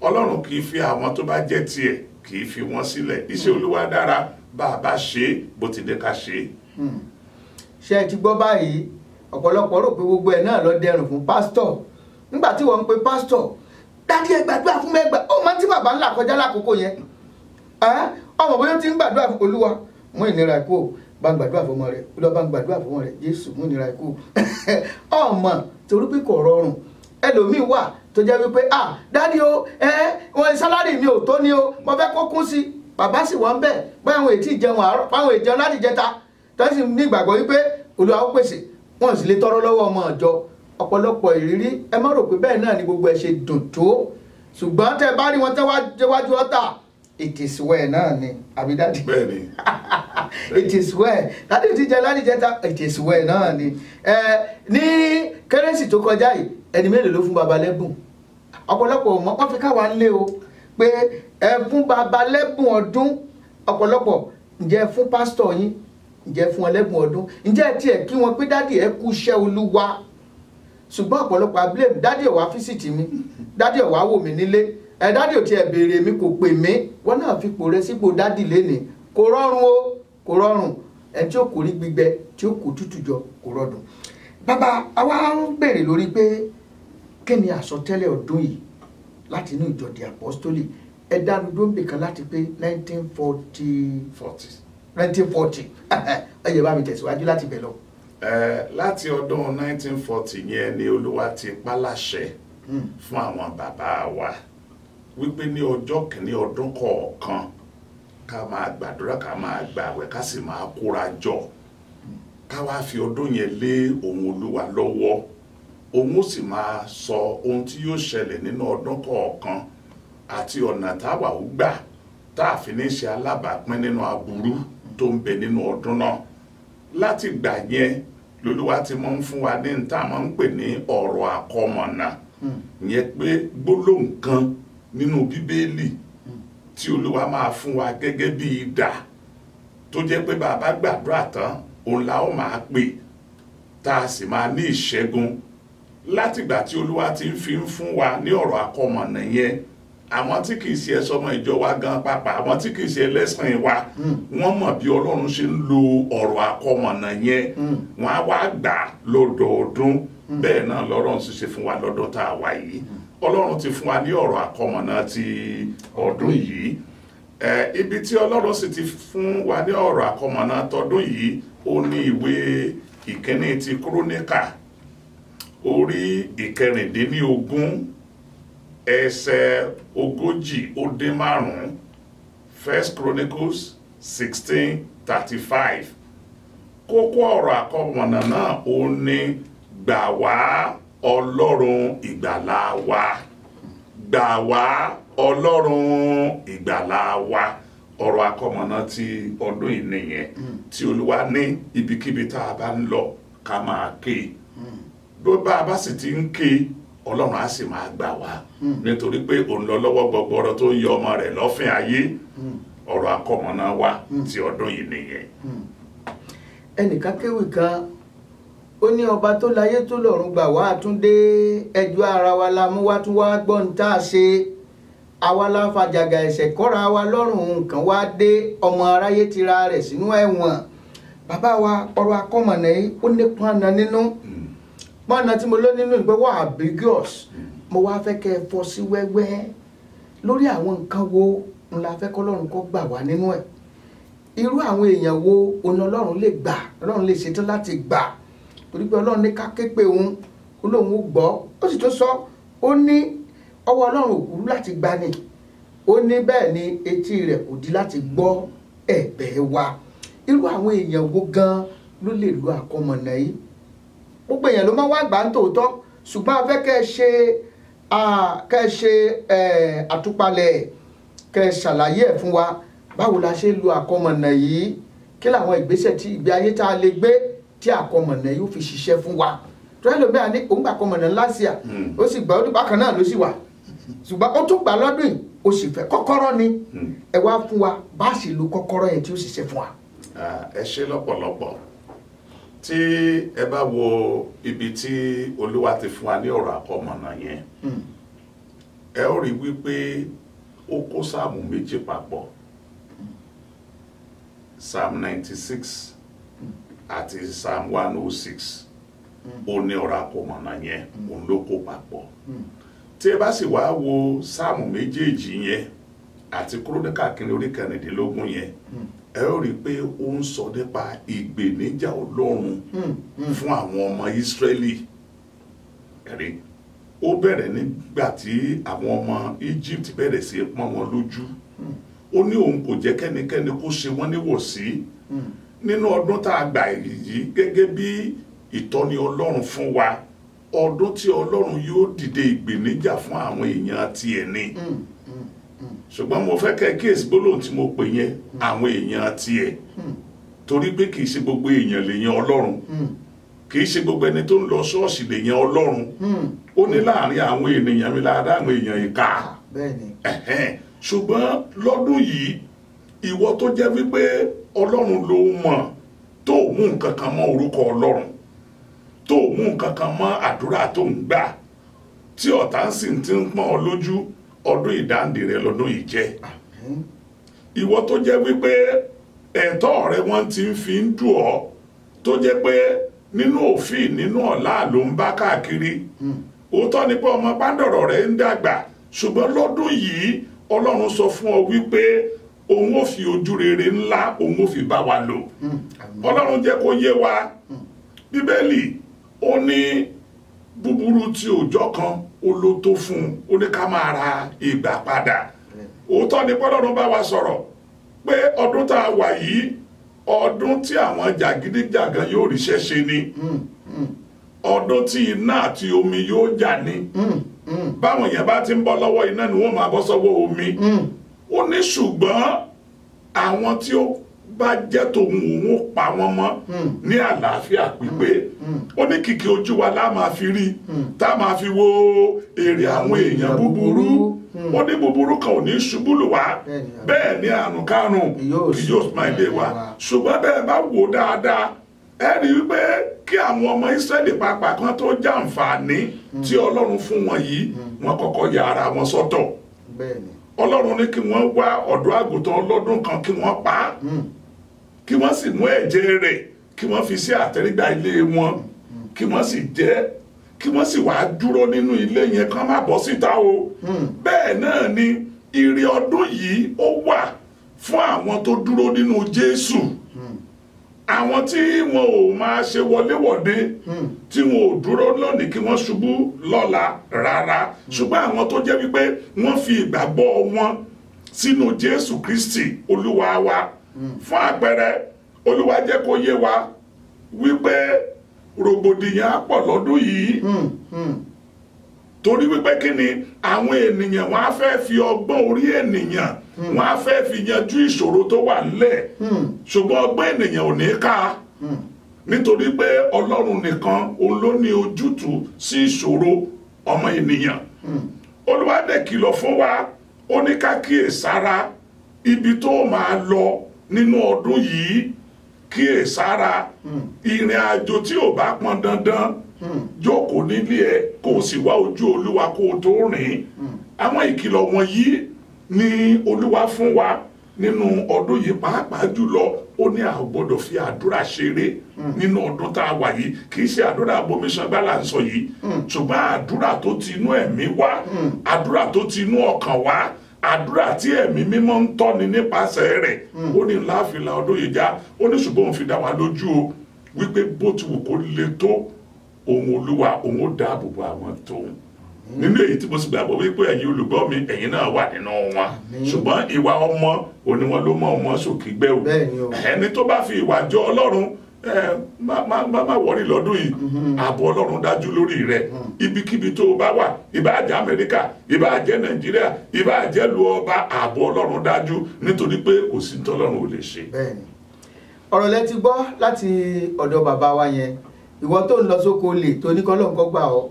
Ọlọ́run kì í fi àwọn tó bá jẹ́ tiẹ̀ kì í fi wọ́n sílẹ̀. Iṣẹ́ olúwa dára bá a bá ṣe é bó ti dé ká ṣe é. Ṣé ẹ ti gbọ́ báyìí ọ̀pọ̀lọpọ̀ rò pé gbogbo ẹ̀ náà lọ dẹrùn fún pásítọ̀ nígbà tí wọ́n ń pe pásítọ̀ dádì ẹ gbàdúrà fún mẹ́gbà ó máa ń tí bàbá ńlá kọjá lákòókò yẹn ọmọ bóyá ti ń gbàdúrà fún olúwa mú ìnira ikú bá ń gbàdúrà fún ọmọ rẹ olúwa bá ń gbàdúrà fún ọmọ rẹ jésù mú ìnira ikú ọmọ torí pé kò rọrùn ẹlòmíín wà tó jẹ́ wípé dádì o wọn sálárì mi ò tó ní o mo fẹ́ kó kún sí bàbá sì wọ́n bẹ̀ bóyá àwọn ètí ìjẹun àárọ̀ fáwọn ìjẹun láti jẹta tó sì ní ìgbàgbọ́ wípé olúwa ó pèsè wọn sì lè tọrọ lọ́wọ́ ọmọ ọjọ́ ọ̀pọ̀lọpọ̀ ìrírí ẹ má rò pé bẹ́ẹ̀ náà ni gbogbo ẹ ṣe dùn tó ṣùgbọ́n tẹ́ bá rí wọn tẹ́wájú ọ̀tá it is well náà ni àbí dáàdì bẹ́ẹ̀ni it is well dáàdì ti jẹ láti jẹta it is well náà ni ní kérésì tó kọjá yìí ẹni mélòó ló fún baba lẹ́bùn ọ̀pọ̀lọpọ̀ ọmọ wọn fi káwa ń lé o pé ẹ fún baba lẹ́bùn ọdún ọ̀pọ̀lọpọ̀ ǹjẹ́ fún pásítọ̀ yín ǹjẹ́ fún ẹlẹ́bùn ọdún ǹjẹ́ tiẹ̀ kí wọn pé dáàdì ẹ kú iṣẹ́ olúwa ṣùgbọ́n ọ̀pọ̀lọpọ̀ blame dádì ò wá físìtì mi dádì ò wá wò mí nílé dádì ò tiẹ̀ béèrè mi kò pè mí wọ́n náà fi pò rẹ sípò dádì lénìí kò rọrùn o kò rọrùn ẹni tí ó kò rí gbígbẹ tí ó kò tútù jọ kò rọdùn. bàbá àwa ń béèrè lórí pé kí ni àsọtẹ́lẹ̀ ọdún yìí láti inú ìjọ the apostoli ẹ dánu dóńbè kan láti pé 1940 ẹ yẹ bá mi tẹ̀síwájú láti bẹ̀ lọ. Láti ọdún 1940 yẹn ni olúwa ti pálàṣẹ fún àwọn bàbá wa wípé ní ọjọ́ kìíní ọdún kọ̀ọ̀kan ká máa gbàdúrà ká máa gbààwẹ̀ ká sì máa kóra jọ ká wá fi ọdún yẹn lé ohun olúwa lọ́wọ́ òun ó sì máa sọ ohun tí yóò ṣẹlẹ̀ nínú ọdún kọ̀ọ̀kan àti ọ̀nà táwa ó gbà tá a fi ní ṣe alábàápín nínú aburú tó ń bẹ nínú ọdún náà. Láti gbà yẹn lolúwa ti máa ń fún wa ní níta máa ń pè ní ọ̀rọ̀ àkọmọ̀nà yẹn pé gbólóhùn kan nínú bíbélì tí olúwa máa fún wa gẹ́gẹ́ bí idà tó jẹ́ pé bàbá gbàdúrà tán òun la ó máa pè tá a sì máa ní ìṣẹ́gun. Látìgbà tí olúwa ti ń fi fún wa ní ọ̀rọ̀ àkọmọ̀nà yẹn àwọn tí kìí ṣe ẹsọmọ ìjọ wa gan pàápàá àwọn tí kìí ṣe ẹlẹ́sìn wa wọ́n mọ̀ bí ọlọ́run ṣe ń lo ọ̀rọ̀ àkọmọ̀nà yẹn wọ́n á wá gbà lọ́dọọdún bẹ́ẹ̀ náà lọ́rùn sì ṣe fún wa lọ́dún tá a wà yìí ọlọ́run ti fún wa ní ọ̀rọ̀ àkọmọ̀nà ti ọdún yìí ibi tí ọlọ́run sì ti fún wa ní ọ̀rọ̀ àkọmọ̀nà tọdún yìí ó ní ìwé ìkíní ti Kúróníkà orí ìkẹrìndínlógún ẹsẹ̀ 40-5 First Chronicles 16:35 kókó ọ̀rọ̀ àkọmọ̀nà náà ó ní gbà wá Ọlọ́run ìgbàlà wa, gbà wá Ọlọ́run ìgbàlà wa. Ọ̀rọ̀ àkọmọ̀nà ti ọdún yìí nìyẹn tí Olúwa ní ibikíbi tá a bá ń lọ ká máa ké bó bá a bá sì ti ń ké Ọlọ́run á sì máa gbà wá nítorí pé òun lọ lọ́wọ́ gbọgbọrọ tó ń yọ ọmọ rẹ̀ lọ́fìn ayé. Ọ̀rọ̀ àkọmọ̀nà wa ti ọdún yìí nìyẹn. ẹnìkan kéwì kan ó ní ọba tó láyé tó lọ́run gbà wá àtúndé ẹjọ́ ara wa la mú wá tún wá gbọ́n tá a ṣe àwa la fàjàgà ẹ̀ṣẹ̀ kọ́ra wa lọ́rùn nǹkan wá dé ọmọ aráyé tira rẹ̀ sínú ẹ̀wọ̀n. Bàbá wa ọ̀rọ̀ àkọmọ̀nà yìí ó ní pọ́nà nínú pọ́nà tí mo lọ nínú ìgbẹ́ wà ambiguous. Mo wá fẹ́ kẹ́ ẹ fọ́ sí wẹ́wẹ́ lórí àwọn nǹkan wo ńlá fẹ́ kọ́ lọ́run kó gbà wá nínú ẹ̀. Irú àwọn èèyàn wo òun Ọlọ́run lè gbà, Ọlọ́run lè ṣetán láti gbà torí pé Ọlọ́run ní ká ké pe òun Ọlọ́run ó gbọ́. Ó sì tún sọ ó ní ọwọ́ Ọlọ́run ò kúrú láti gbani, ó ní bẹ́ẹ̀ ni etí rẹ̀ kò di láti gbọ́ ẹ̀bẹ̀ wa. Irú àwọn èèyàn wo gan ló lè lo àkọmọ̀nà yìí? Gbogbo èèyàn ló máa wá gbà ń tòótọ́ ṣùgbọ́n a fẹ́ kẹ́ ẹ ṣe àtúpalẹ̀ kẹ́ ẹ ṣàlàyé ẹ̀ fún wa báwo la ṣe lo àkọmọ̀nà yìí, kí làwọn ìgbésẹ̀ tí ìgbé ayé tá a lè gbé tí àkọmọ̀nà yìí ó fi ṣiṣẹ́ fún wa. Tó ẹlòmíràn ní òun gbà àkọmọ̀nà lásìá ó sì gbà ó ní bákan náà ló sì wà ṣùgbọ́n ó tún gbà lọ́dún yìí ó sì fẹ́ kọ́kọ́rọ́ ni ẹ wá fún wa bá a sì lo kọ́kọ́rọ́ yẹn tí ó sì ṣe fún wa. Ẹ ṣé lọ́pọ̀lọpọ̀ tí ẹ bá wo ibi tí Olúwa ti fún wa ní ọ̀rọ̀ àkọmọ̀nà yẹn ẹ ó rí wípé ó kó sáàmù méjì papọ̀, Psalm 96 àti Psalm 106 ó ní ọ̀rọ̀ àkọmọ̀nà yẹn òun ló kó papọ̀. Tí ẹ bá sì wá wo sáàmù méjèèjì yẹn àti Kúróníkà kìíní orí 19 yẹn ẹ ó rí pé ó ń sọ nípa ìgbèníjà Ọlọ́run fún àwọn ọmọ Ísírẹ́lì. Ẹ̀rí ó bẹ̀rẹ̀ nígbà tí àwọn ọmọ Egypt bẹ̀rẹ̀ sí pọ́n wọn lójú. Ó ní òun kò jẹ́ kẹ́nikẹ́ni kó ṣe wọ́n níwọ̀sí nínú ọdún tá a gbà yìí gẹ́gẹ́ bí ìtọ́ni Ọlọ́run fún wa. Ọdún tí Ọlọ́run yóò dìde ìgbèníjà fún àwọn èèyàn tiẹ̀ ni. Ṣùgbọ́n mo fẹ́ kẹ́ kíyèsí gbólóhùn tí mo pè yẹn àwọn èèyàn tiẹ̀ torí pé kì í ṣe gbogbo èèyàn lèèyàn Ọlọ́run, kì í ṣe gbogbo ẹni tó ń lọ ṣọ́ọ̀ṣì lèèyàn Ọlọ́run. Ó ní láàrin àwọn ènìyàn mi lára àwọn èèyàn ìkà. Ṣùgbọ́n lọ́dún yìí ìwọ tó jẹ́ wípé Ọlọ́run ló mọ̀ tó mú nǹkan kan mọ́ orúkọ Ọlọ́run, tó mú nǹkan kan mọ́ àdúrà tó ń gbà tí ọ̀tá sì ti ń pọ́n ọ lójú, ọdún ìdáǹdè rẹ lọ́dún yìí jẹ́. Ìwọ tó jẹ́ wípé ẹ̀tọ́ rẹ wọ́n ti ń fi ń dù ọ́ tó jẹ́ pé nínú òfin nínú ọ̀la ló ń bá káàkiri. Òótọ́ ni pé ọmọ pàǹdọ̀rọ̀ rẹ ń dàgbà ṣùgbọ́n lọ́dún yìí Ọlọ́run sọ fún ọ wípé òun ò fi ojú rere ńlá òun ò fi bá wa lò. Ọlọ́run jẹ́ kó yé wa Bíbélì ó ní búburú tí òòjọ́ kan ó ló tó fún un, ó ní ká máa ra ìgbà padà. Òótọ́ ni Ọlọ́run bá wa sọ̀rọ̀ pé ọdún tá a wà yìí ọdún tí àwọn jàgídíjàgan yóò ríṣẹ́ ṣe ni, ọdún tí iná àti omi yóò jà ni. Báwọn èèyàn bá ti ń bọ́ lọ́wọ́ iná ni wọ́n máa bọ́ sọ́wọ́ omi. Ó ní ṣùgbọ́n àwọn tí ó bá jẹ́ tòun òun ó pa wọ́n mọ́ ní àlàáfíà pípé. Ó ní kìkì ojú wa lá máa fi rí tá máa fi wo èrè àwọn èèyàn búburú. Ó ní búburú kan ò ní ṣubú lù wá bẹ́ẹ̀ ni àrùn kárùn kì yóò máa dé wa. Ṣùgbọ́n bẹ́ẹ̀ bá wò dáadáa ẹ rí i pé kí àwọn ọmọ Ísírẹ́lì pàápàá kan tó jàǹfààní tí Ọlọ́run fún wọn yìí wọ́n kọ́kọ́ ya ara wọn sọ́tọ̀. Ọlọ́run ní kí wọ́n wá ọ̀dọ́ àgùntàn ọlọ́dún kan kí wọ́n pa á, kí wọ́n sì mú ẹ̀jẹ̀ rẹ̀ kí wọ́n fi sí àtẹ́rígbà ilé wọn, kí wọ́n sì jẹ, kí wọ́n sì wá dúró nínú ilé yẹn kán má bọ́ síta o. Bẹ́ẹ̀ náà ni ìrì ọdún yìí ó wà fún àwọn tó dúró nínú Jésù. àwọn tí wọn ò máa ṣe wọléwọ̀de tí wọn ò dúró lónìí kí wọ́n ṣubú lọ́la rárá ṣùgbọ́n àwọn tó jẹ́ wípé wọ́n fi ìgbàgbọ́ wọn sínú Jésù Kristi Olúwa wa fún àpẹẹrẹ Olúwa jẹ́ kó yé wa wípé rògbòdìyàn á pọ̀ lọ́dún yìí torí wípé kí ni àwọn ènìyàn wọn á fẹ́ fi ọgbọ́n orí ènìyàn wọn á fẹ́ fi yanjú ìṣòro tó wà nílẹ̀ ṣùgbọ́n ọgbọ́n ènìyàn ò ní ká nítorí pé Ọlọ́run nìkan òun ló ní ojútùú sí ìṣòro ọmọ ènìyàn Olúwa dẹ̀ kìlọ̀ fún wa ó ní ká kíyèsára ibi tó máa lọ nínú ọdún yìí kíyèsára ìrìn àjò tí ò bá pọn dandan jókòó nílé ẹ kó o sì wá ojú Olúwa kó o tó rìn àwọn ìkìlọ̀ wọ̀nyí ni Olúwa fún wa nínú ọdún yìí pàápàá jùlọ ó ní a ò gbọdọ̀ fi àdúrà ṣeré nínú ọdún tá a wà yìí kì í ṣe àdúrà abomiṣangbá là ń sọ yìí ṣùgbọ́n àdúrà tó ti inú ẹ̀mí wá àdúrà tó ti inú ọkàn wá àdúrà tí ẹ̀mí mímọ́ ń tọ́ni nípasẹ̀ rẹ̀ ó ní láàfin ọdún yìí já ó ní ṣùgbọ́n òun fi dá wa lójú o wípé bó ti wù kó le tó òun Olúwa òun ó dáàbò bo àwọn tóun nínú èyí tí mo sì gbàgbọ́ wípé ẹ̀yin olùgbọ́ mi ẹ̀yin náà wà nínú wọn ṣùgbọ́n ìwà ọmọ òní wọn ló mọ ọmọ sókè gbẹ́ o ẹni tó bá fi ìwà jọ Ọlọ́run má wọrí lọ́dún yìí ààbò Ọlọ́run dájú lórí rẹ ibikíbi tó o bá wà ìbá jẹ́ Amẹ́ríkà ìbá jẹ́ Nàìjíríà ìbá jẹ́ lu ọba ààbò Ọlọ́run dájú nítorí pé kò sí tọ́lọ́run ò lè ṣe. ọ̀rọ̀ lẹ ti gbọ́ láti ọ̀dọ̀ bàbá wa yẹn ìwọ tó ń lọ sóko lè tó ní kọ́lọ́ǹkọ́ gbà ọ́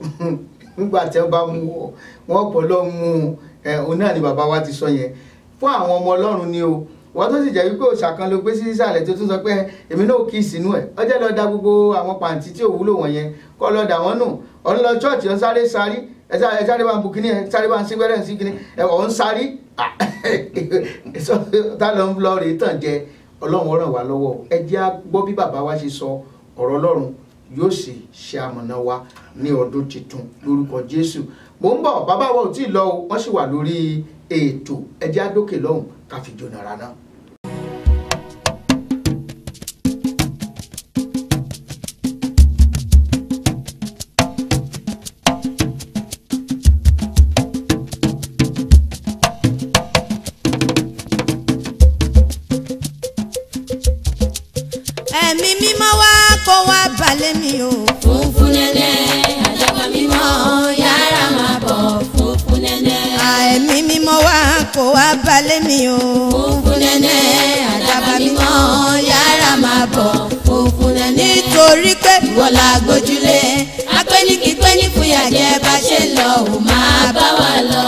nígbà tí wọ́n bá mú wọn pọ̀ lọ́ mú òun náà ni bàbá wa ti sọ yẹn fún àwọn ọmọ Ọlọ́run ni o wọ́n tó sì jẹ́ wípé òòṣà kan ló gbé sí ìsàlẹ̀ tó tún sọ pé èmi náà kì í sínú ẹ̀ ọjọ́ lọ da gbogbo àwọn pàǹtí tí ò wúlò wọ̀nyẹn kọ́ lọ dà wọ́n nù ọ̀n lọ chọ́ọ̀chì ọ̀n sáré sárí ẹ sáré bá ń bu kíní ẹ sáré bá ń sí gbẹ́rẹ́ sí kíní ọ̀n sárí tá lọ ń lọ rèé tàn jẹ Ọlọ́run ràn wá lọ́wọ́ ẹ jẹ́ á gbọ́ bí bàbá wa ṣe sọ ọ̀rọ̀ Ọlọ́run yóò sì ṣe amọ̀nà wa ní ọdún tuntun lórúkọ Jésù mò ń bọ̀ bàbá wa ò tí ì lọ o wọ́n sì wà lórí ètò ẹ jẹ́ á dókè lọ́hùn ká fi jóná ra náà. ẹ̀mí mímọ́ wá kó wá balẹ̀ mi o. funfun nẹ́nẹ́ àdàbà mímọ́ yàrá máa bọ̀ funfun nẹ́nẹ́. ẹ̀mí mímọ́ wá kó wá balẹ̀ mi o. funfun nẹ́nẹ́ àdàbà mímọ́ yàrá máa bọ̀ funfun nẹ́nẹ́. nítorí pé ìwọ la gbójúlé apẹ́nìkípẹ́nì fúyà jẹ́ bá ṣe lọ ò máa bá wa lọ.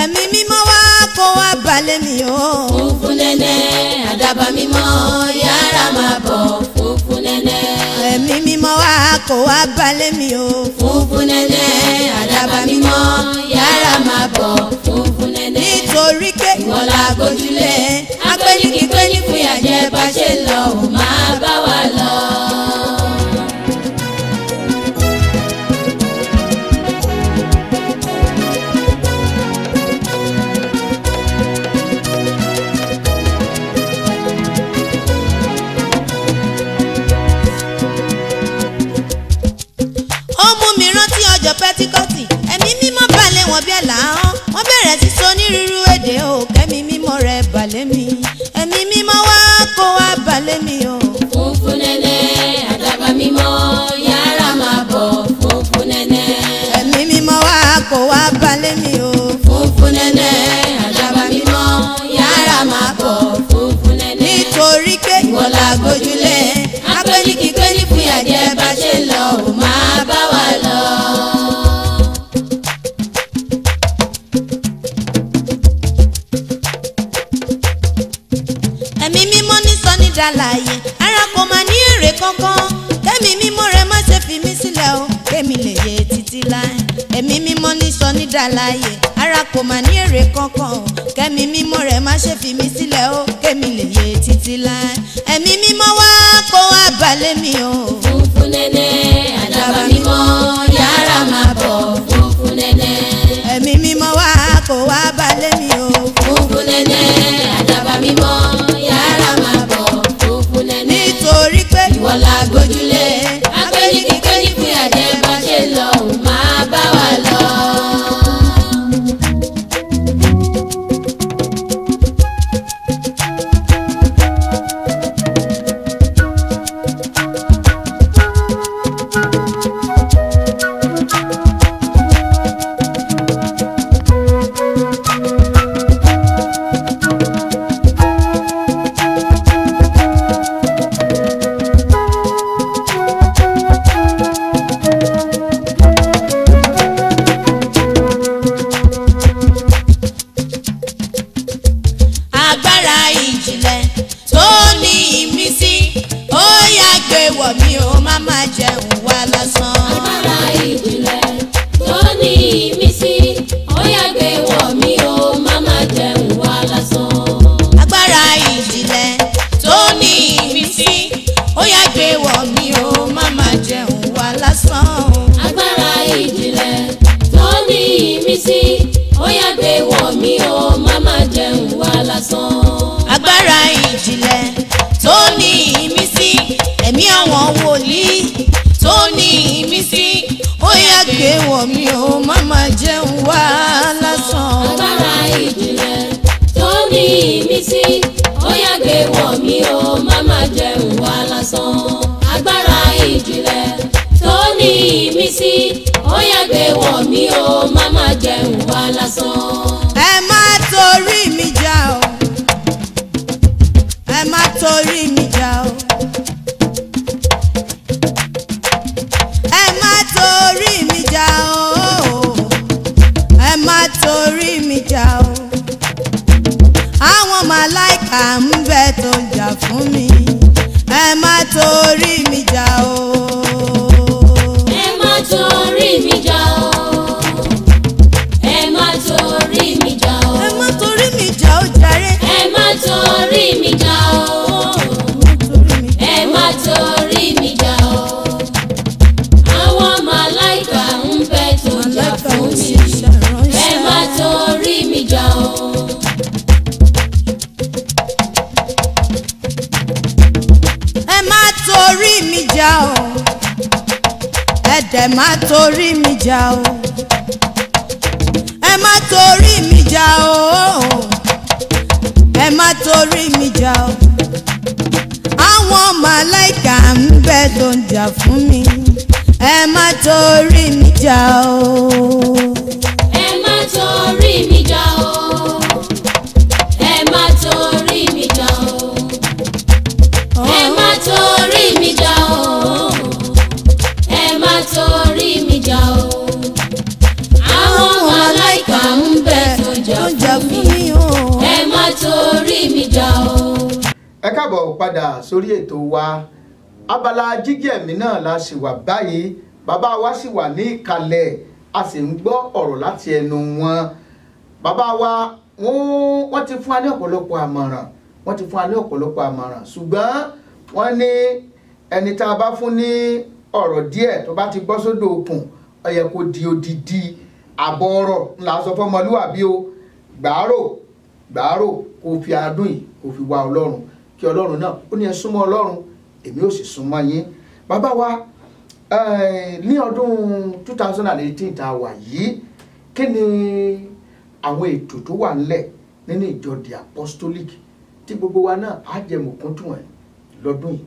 ẹ̀mí mímọ́ wá kó wá balẹ̀ mi o. funfun nẹ́nẹ́ àdàbà mímọ́ yàrá máa bọ̀ funfun nẹ́nẹ́. ẹ̀mí mímọ́ wá kó wá balẹ̀ mi o. funfun nẹ́nẹ́ àdàbà mímọ́ yàrá máa bọ̀ funfun nẹ́nẹ́. nítorí pé ìwọ la gbójúlé apẹ́nìkípẹ́nì fúyà jẹ́ bá ṣe lọ ò máa bá wa lọ. pẹ́tíkọ́tì ẹ̀mí mímọ́ balẹ̀ wọn bí ẹ̀làhán wọ́n bẹ̀rẹ̀ sí sọ onírúurú èdè o kẹ́mi mímọ́ rẹ̀ balẹ̀ mi ẹ̀mí mímọ́ wá kó wá balẹ̀ mi o. funfun nẹ́nẹ́ àdàbà mímọ́ yàrá máa bọ̀ funfun nẹ́nẹ́. ẹ̀mí mímọ́ wá kó wá balẹ̀ mi o. funfun nẹ́nẹ́ àdàbà mímọ́ yàrá máa bọ̀ funfun nẹ́nẹ́. nítorí pé ìwọ la gbójúlé apẹ́nìkípẹ́nì fúyà jẹ́ bá ṣe lọ ò máa bá wa lọ. ẹ̀mí mímọ́ ní sọ ní dàlàyé ara kò máa ní èrè kankan kẹ́mi mímọ́ rẹ má ṣe fi mí sílẹ̀ o kémi lè yẹ títí láì. ẹ̀mí mímọ́ ní sọ ní dàlàyé ara kò máa ní èrè kankan o kẹ́mi mímọ́ rẹ má ṣe fi mí sílẹ̀ o kémi lè yẹ títí láì. ẹ̀mí mímọ́ wá kó wá balẹ̀ mi o. funfun nẹ́nẹ́ àdàbà mímọ́ yàrá máa bọ̀ funfun nẹ́nẹ́. ẹ̀mí mímọ́ wá kó wá balẹ̀ mi o. mímọ́ yàrá máa bọ̀ funfun nẹ́nẹ́. nítorí pé ìwọ la gbójúlé agbẹ́nìkíkẹ́ni fún àjẹ́ bá ṣe lọ òun máa bá wa lọ. agbára ìjìnlẹ̀ tó ní ìmísí ó yá gbé wọ̀ mí ó má má jẹun wá lásán. agbára ìjìnlẹ̀ tó ní ìmísí ó yá gbé wọ̀ mí o má má jẹun wá lásán. agbára ìjìnlẹ̀ tó ní ìmísí ó yá gbé wọ̀ mí ó má má jẹun wá lásán. agbára ìjìnlẹ̀ tó ní ìmísí ó yá gbé wọ̀ mí o má má jẹun wá lásán. agbára ìjìnlẹ̀ tó ní ìmísí ẹ̀mí àwọn wòlíì tó ní ìmísí ó yá gbé wọ̀ mí ó má má jẹun wá lásán. agbára ìjìnlẹ̀ tó ní ìmísí ó yá gbé wọ̀ mí o má má jẹun wá lásán. agbára ìjìnlẹ̀ tó ní ìmísí ó yá gbé wọ̀ mí o má má jẹun wá lásán. ẹ má torí mi jà o ẹ má torí mi jà o ẹ má torí mi jà o ẹ má torí mi jà o àwọn màláìkà ń bẹ tó ń jà fún mi ẹ má torí mi jà o. ẹ má torí mi jà o. ẹ má torí mi jà o. ẹ má torí mi jà o jàre. ẹ má torí mi jà o. ẹ má torí mi jà o. àwọn màláìkà ń bẹ tó ń jà fún mi. ẹ má torí mi jà o. ẹ má torí mi jà o ẹ dẹ̀ má torí mi jà o ẹ má torí mi jà o ẹ má torí mi jà o àwọn màláìkà ń bẹ tó ń jà fún mi ẹ má torí mi jà o. ẹ má torí mi jà o. ẹ má torí mi jà o. ẹ má torí mi jà o. ẹ má torí mi jà o. àwọn màláìkà ń bẹ tó jà fún mi. ẹ má torí mi jà o. ẹ káàbọ̀ padà sórí ètò wa abala jíjí ẹ̀mí náà la sì wà báyìí bàbá wa sì wà ní ìkàlẹ̀ a sì ń gbọ́ ọ̀rọ̀ láti ẹnu wọn bàbá wa wọ́n ti fún wa ní ọ̀pọ̀lọpọ̀ àmọ̀ràn ṣùgbọ́n wọ́n ní ẹni tá a bá fún ní ọ̀rọ̀ díẹ̀ tó bá ti bọ́ sódò òkun ó yẹ kó di odidi àbọ̀ ọ̀rọ̀ ńlá sọ fọ́mọlúwàbí o gbàárò kó fi adùn yìí kó fi wá ọlọ́run kí ọlọ́run náà ó ní ẹ súnmọ́ ọlọ́run èmi ò sì súnmọ́ yín bàbá wa ní ọdún 2018 tá a wà yìí kí ni àwọn ètò tó wà ńlẹ̀ nínú ìjọ the apostolic tí gbogbo wa náà á jẹ mọ̀kúntùn ẹ̀ lọ́dún yìí.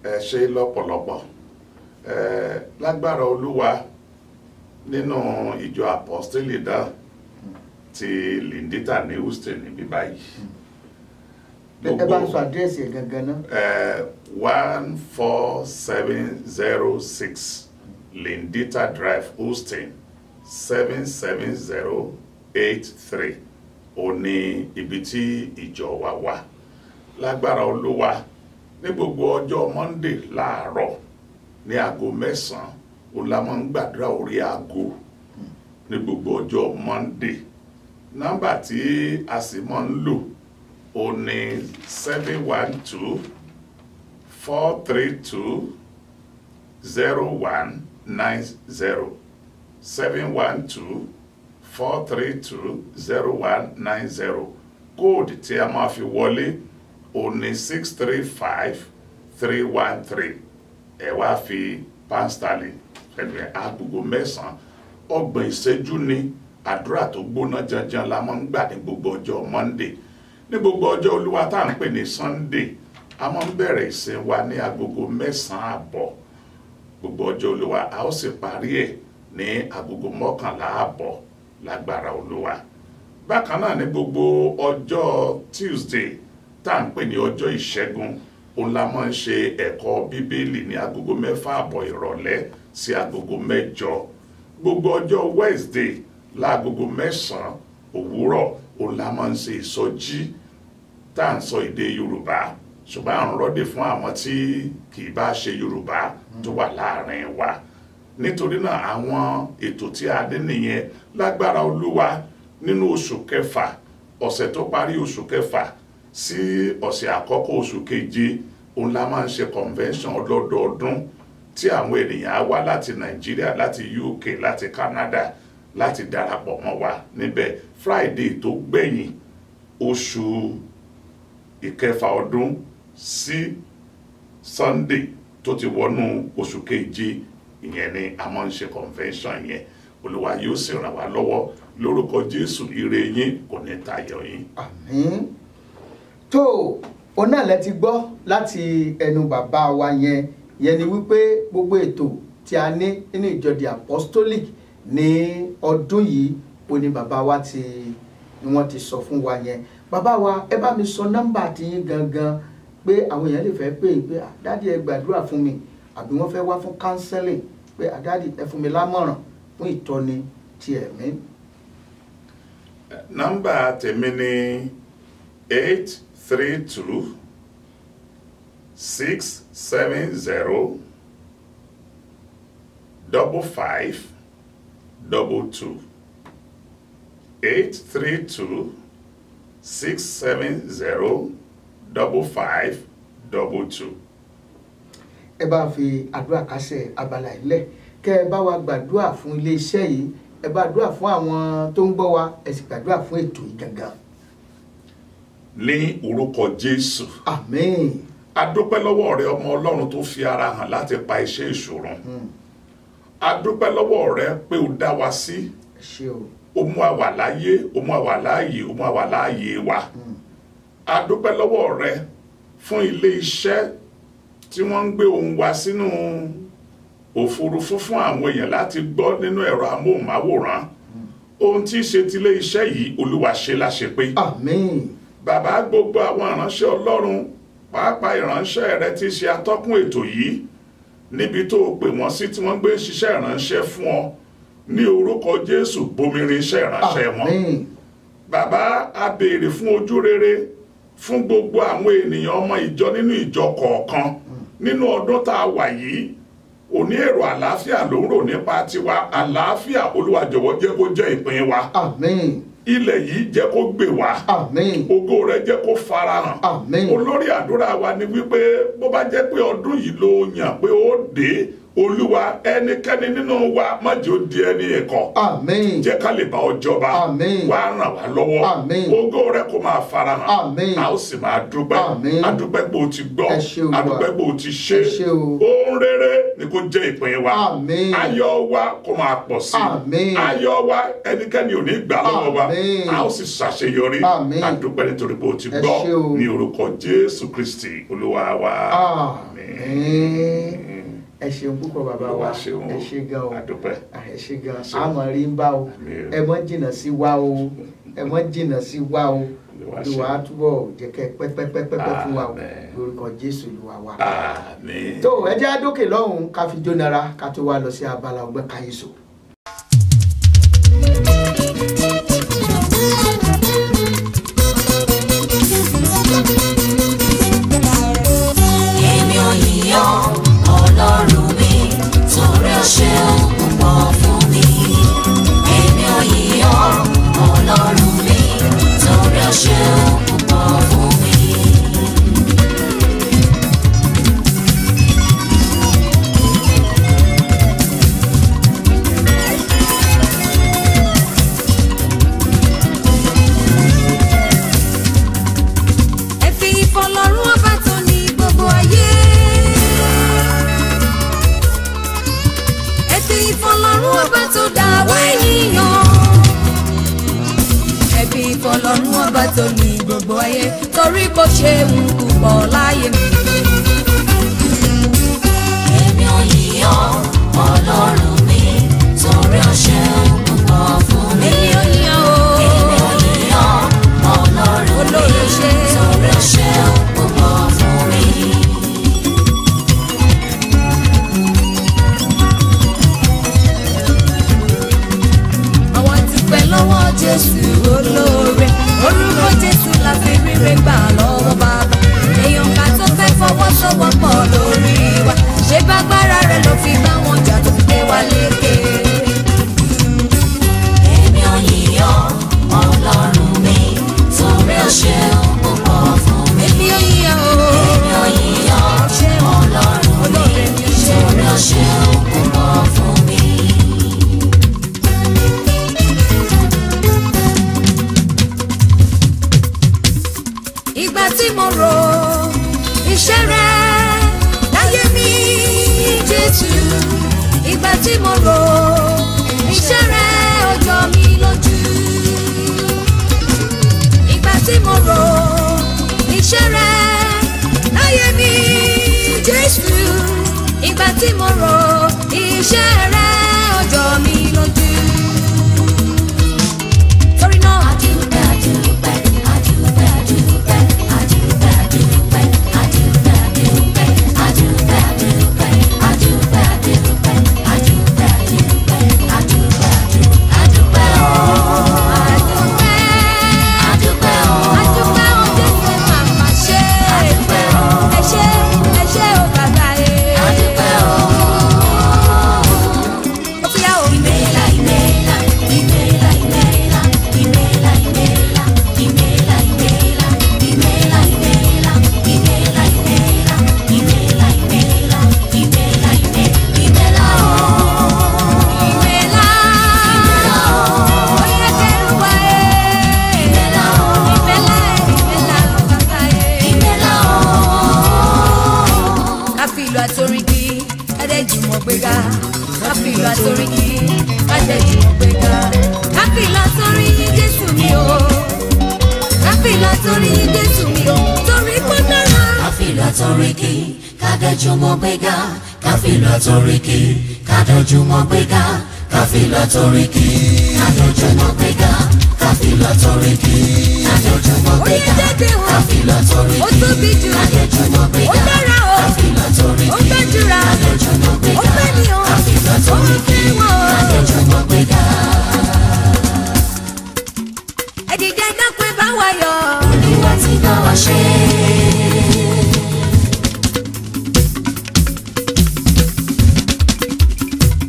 ẹ ṣe lọ́pọ̀lọpọ̀ lágbára olúwa nínú ìjọ apostoli náà ti Lindita ní Houston níbí báyìí. ẹ bá ń sọ àdírẹ́sì ẹ̀ gangan náà. 14706 Lindita Drive, Houston 77083 ó ní ibi tí ìjọ wa wà. Lágbára olúwa ní gbogbo ọjọ́ Monday láàárọ̀ ní aago 9 ó la máa ń gbàdúrà orí aago ní gbogbo ọjọ́ Monday. Nọ́mbà tí a sì máa ń lò ó ní 712-432-0190 712-432-0190. kóòdù tí a máa fi wọlé òun ní 635313 ẹ wá fi pound sterling pẹ̀lú agogo 9 ọgbọ̀n ìṣẹ́jú ní àdúrà tó gbóná janjan la máa ń gbà ní gbogbo ọjọ́ Monday. Ní gbogbo ọjọ́ Olúwa tá à ń pè ní Sunday a máa ń bẹ̀rẹ̀ ìsìn wa ní agogo 9:30 gbogbo ọjọ́ Olúwa a ó sì parí ẹ̀ ní agogo 11:30 lágbára Olúwa. Bákan náà ní gbogbo ọjọ́ Tuesday tá à ń pè ní ọjọ́ ìṣẹ́gun òun la máa ń ṣe ẹ̀kọ́ Bíbélì ní agogo 6:30 ìrọ̀lẹ́ sí agogo 8. Gbogbo ọjọ́ Wednesday láagogo 9 òwúrọ̀ òun la máa ń ṣe ìsọjí tá à ń sọ èdè Yorùbá ṣùgbọ́n à ń rọ́dè fún àwọn tí kì í bá ṣe Yorùbá tó wà láàrin wa. Nítorí náà àwọn ètò tí a ní nìyẹn lágbára Olúwa nínú oṣù kẹfà ọ̀sẹ̀ tó parí oṣù kẹfà sí ọ̀sẹ̀ àkọ́kọ́ oṣù keje òun la máa ń ṣe convention ọlọ́dọọdún tí àwọn ènìyàn á wá láti Nàìjíríà láti UK láti Canada láti darapọ̀ mọ́ wa níbẹ̀. Friday tó gbẹ̀yìn oṣù ìkẹfà ọdún sí Sunday tó ti wọnú oṣù keje ìyẹn ni a máa ń ṣe convention yẹn. Olúwa yóò sì ràn wá lọ́wọ́ lórúkọ Jésù. Ire yín kò ní tayọ yín. Àmín. Tó o náà lẹ ti gbọ́ láti ẹnu bàbá wa yẹn ni wípé gbogbo ètò tí a ní nínú ìjọ The Apostolic ní ọdún yìí ó ní bàbá wa ni wọ́n ti sọ fún wa yẹn. Bàbá wa ẹ bá mi sọ nọ́mbà tí yín gangan pé àwọn èèyàn lè fẹ́ pè pé dádì ẹ gbàdúrà fún mi àbí wọ́n fẹ́ wá fún counseling pé dádì ẹ fún mi lámọ̀ràn fún ìtọ́ni ti ẹ̀mí. Nọ́mbà tèmi ni 832 670 5522 832 670 5522. Ẹ bá fi àdúrà kásẹ̀ abala ilẹ̀ kẹ́ ẹ bá wa gbàdúrà fún ilé iṣẹ́ yìí ẹ bá gbàdúrà fún àwọn tó ń gbọ́ wa ẹ sì gbàdúrà fún ètò yìí gangan. Ní orúkọ Jésù. Àmín. A dúpẹ́ lọ́wọ́ rẹ ọmọ Ọlọ́run tó fi ara hàn láti pa iṣẹ́ ìṣòro. A dúpẹ́ lọ́wọ́ rẹ pé o dá wa sí. Ẹ ṣé o. O mú wa wà láyé, o mú wa wà láàyè, o mú wa wà láàyè wa. A dúpẹ́ lọ́wọ́ rẹ fún ilé iṣẹ́ tí wọ́n ń gbé ohùn wa sínú òfurufú fún àwọn èèyàn láti gbọ́ nínú ẹ̀rọ amóhùnmáwòrán. Ohun tí í ṣe ti ilé iṣẹ́ yìí Olúwa ṣe láṣepé. Àmín. Bàbá gbogbo àwọn ìránṣẹ́ Ọlọ́run pàápàá ìránṣẹ́ rẹ tí í ṣe atọ́kùn ètò yìí níbi tó pè wọ́n sí tí wọ́n gbé ṣiṣẹ́ ìránṣẹ́ fún ọ ní orúkọ Jésù bomirin iṣẹ́ ìránṣẹ́ wọn. Àmín. Bàbá a béèrè fún ojú rere fún gbogbo àwọn ènìyàn ọmọ ìjọ nínú ìjọ kọ̀ọ̀kan nínú ọdún tá a wà yìí. Òní èrò àlàáfíà ló ń rò nípa tiwa. Àlàáfíà Olúwa jọ̀wọ́ jẹ́ kó jẹ́ ìpín wa. Àmín. Ilẹ̀ yìí jẹ́ kó gbè wá. Àmín. Ògo rẹ̀ jẹ́ kó farahàn. Àmín. Olórí àdúrà wa ni wípé bó bá jẹ́ pé ọdún yìí ló yàn pé ó dé Olúwa ẹnikẹ́ni nínú wa má jẹ́ ó di ẹni ẹ̀kọ́. Àmín. Jẹ́ ká lè bá ọ jọba. Àmín. Wá ràn wá lọ́wọ́. Àmín. Ògo rẹ̀ kó máa farahàn. Àmín. A ó sì máa dúpẹ́. Àmín. A dúpẹ́ pé o ti gbọ́. Ẹ ṣé Olúwa. A dúpẹ́ pé o ti ṣe. Ẹ ṣé o. Ohun rere ni kó jẹ́ ìpín wa. Àmín. Ayọ̀ wa kó máa pọ̀ sí. Àmín. Ayọ̀ wa ẹnikẹ́ni ò ní gbà lọ́wọ́ wa. Àmín. A ó sì ṣàṣeyọrí. Àmín. A dúpẹ́ nítorí pé o ti Ẹ gbọ́ ṣé o. ní orúkọ Jésù Kristi Olúwa wa. Àmín. Ẹ ṣeun púpọ̀ bàbá wa. Olúwa ṣeun o. Ẹ ṣé gan o. A dúpẹ́. Ẹ ṣé gan. Àmọ́ rí ń bá o. Àmín. Ẹ mọ́ jìnnà sí wa o. Ẹ mọ́ jìnnà sí wa o. Olúwa ṣeun. Olúwa á túbọ̀ jẹ́ kẹ́ pẹ́pẹ́pẹ́pẹ́ fún wa o. Àmín. Lórúkọ Jésù Olúwa wa. Àmín. Tó ẹ jẹ́ àdókè lọ́hùn-ún ká fi jónara ká tó wá lọ sí abala ọgbẹ́ káyéṣo. Èmi ò yíyan Ọlọ́run mi torí ó ṣe púpọ̀ fún mi. Èmi ò yíyan Ọlọ́run mi torí ó ṣe púpọ̀ fún mi. gbogbo ayé torí kò ṣe wù púpọ̀ láyé mi. Èmi ò yìn ọ́ Ọlọ́run mi torí o ṣeun púpọ̀ fún mi. Èmi ò yìn ọ́ o. Èmi ò yìn ọ́ Ọlọ́run mi Olóore ṣe. torí o ṣeun púpọ̀ fún mi. Àwa dúpẹ́ lọ́wọ́ Jésù olóore, orúkọ Jésù la fi ríre gbà lọ́wọ́ bàbá. Èèyàn ká tó fẹ́ fọwọ́sowọ́pọ̀ lórí wa, ṣé bágbára rẹ̀ ló fi bá wọn jà tó fi gbé wa lékè. Èmi ò yìn ọ́ Ọlọ́run mi torí o ṣeun púpọ̀ fún mi. Èmi ò yìn ọ́ o. Èmi ò yìn ọ́ Ọlọ́run mi torí o ṣeun púpọ̀ fún mi. Ìgbà tí mo rò iṣẹ́ rẹ̀ láyé mi Jésù, ìgbà tí mo rò iṣẹ́ rẹ̀ ó jọ mí lójú. Ìgbà tí mo rò iṣẹ́ rẹ̀ láyé mi Jésù, ìgbà tí mo rò iṣẹ́ rẹ̀ ó jọ mí lójú. Torí náà Adúpẹ́, adúpẹ́, adúpẹ́, adúpẹ́, adúpẹ́, adúpẹ́, adúpẹ́, adúpẹ́, adúpẹ́, adúpẹ́, adúpẹ́, adúpẹ́, adúpẹ́, adúpẹ́, adúpẹ́, adúpẹ́ o. Adúpẹ́ o. adúpẹ́ o Jésù màmá ṣe. Adúpẹ́ o. ẹ ṣé o bàbá ẹ. Adúpẹ́ o. Ó fi yá o. Imela, imela, imela, imela, imela, imela, imela, imela, imela, imela, imela, imela, imela, imela, imela, imela o. Ìmẹ̀lá oyè kẹrù wá ẹ. Imela o. Ìmẹ̀lá bàbá ẹ. Imela o. Ká fi ìlú àtorin kí kádẹ́ jùmọ̀ gbéga. Ká fi ìlú àtorin kí kádẹ́ jùmọ̀ gbéga. Ká fi ìlú àtorin yín Jésù mi o. Ká fi ìlú àtorin yín Jésù mi o. Torí kó dára. Káfílà toríkì kádẹ́júmọ́ gbéga. Káfílà toríkì kádẹ́júmọ́ gbéga. Káfílà toríkì kádẹ́júmọ́ gbéga. Káfílà toríkì kádẹ́júmọ́ Oyè gbéga. jáde o. Káfílà Ó toríkì tóbi jù. kádẹ́júmọ́ Ó gbéga. dára o. Káfílà Ó toríkì gbàdúrà. kádẹ́júmọ́ Ó gbéga. fẹ́ ni o. Káfílà Ó toríkì fẹ́ wọn o. kádẹ́júmọ́ gbéga. Ẹ dìde dákun ẹ bá wa yọ̀. Olúwa ti bá wa ṣe.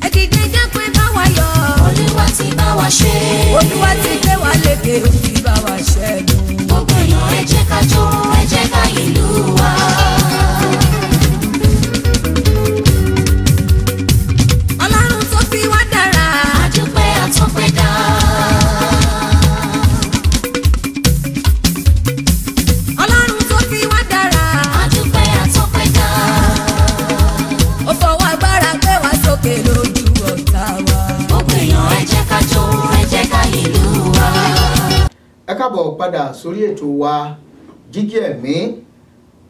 Ẹ dìde dákun ẹ bá wa yọ̀. Olúwa ti bá wa ṣe. Olúwa ti gbé wa lékè ó ti bá wa ṣẹ́gun. Gbogbo èèyàn ẹ jẹ́ ká jó, ẹ jẹ́ ká ìlú wa. Ọlọ́run tó fi wá dára. Adúpẹ́ àtọ́pẹ́dá. Ọlọ́run tó fi wá dára. Adúpẹ́ àtọ́pẹ́dá. Ó fọwọ́ agbára gbé wa sókè lójú ọ̀tá wa. Gbogbo èèyàn ẹ jẹ́ ká jó, ẹ jẹ́ ká ìlú wa. ẹ káàbọ̀ padà sórí ètò wa Jígí Ẹ̀mí.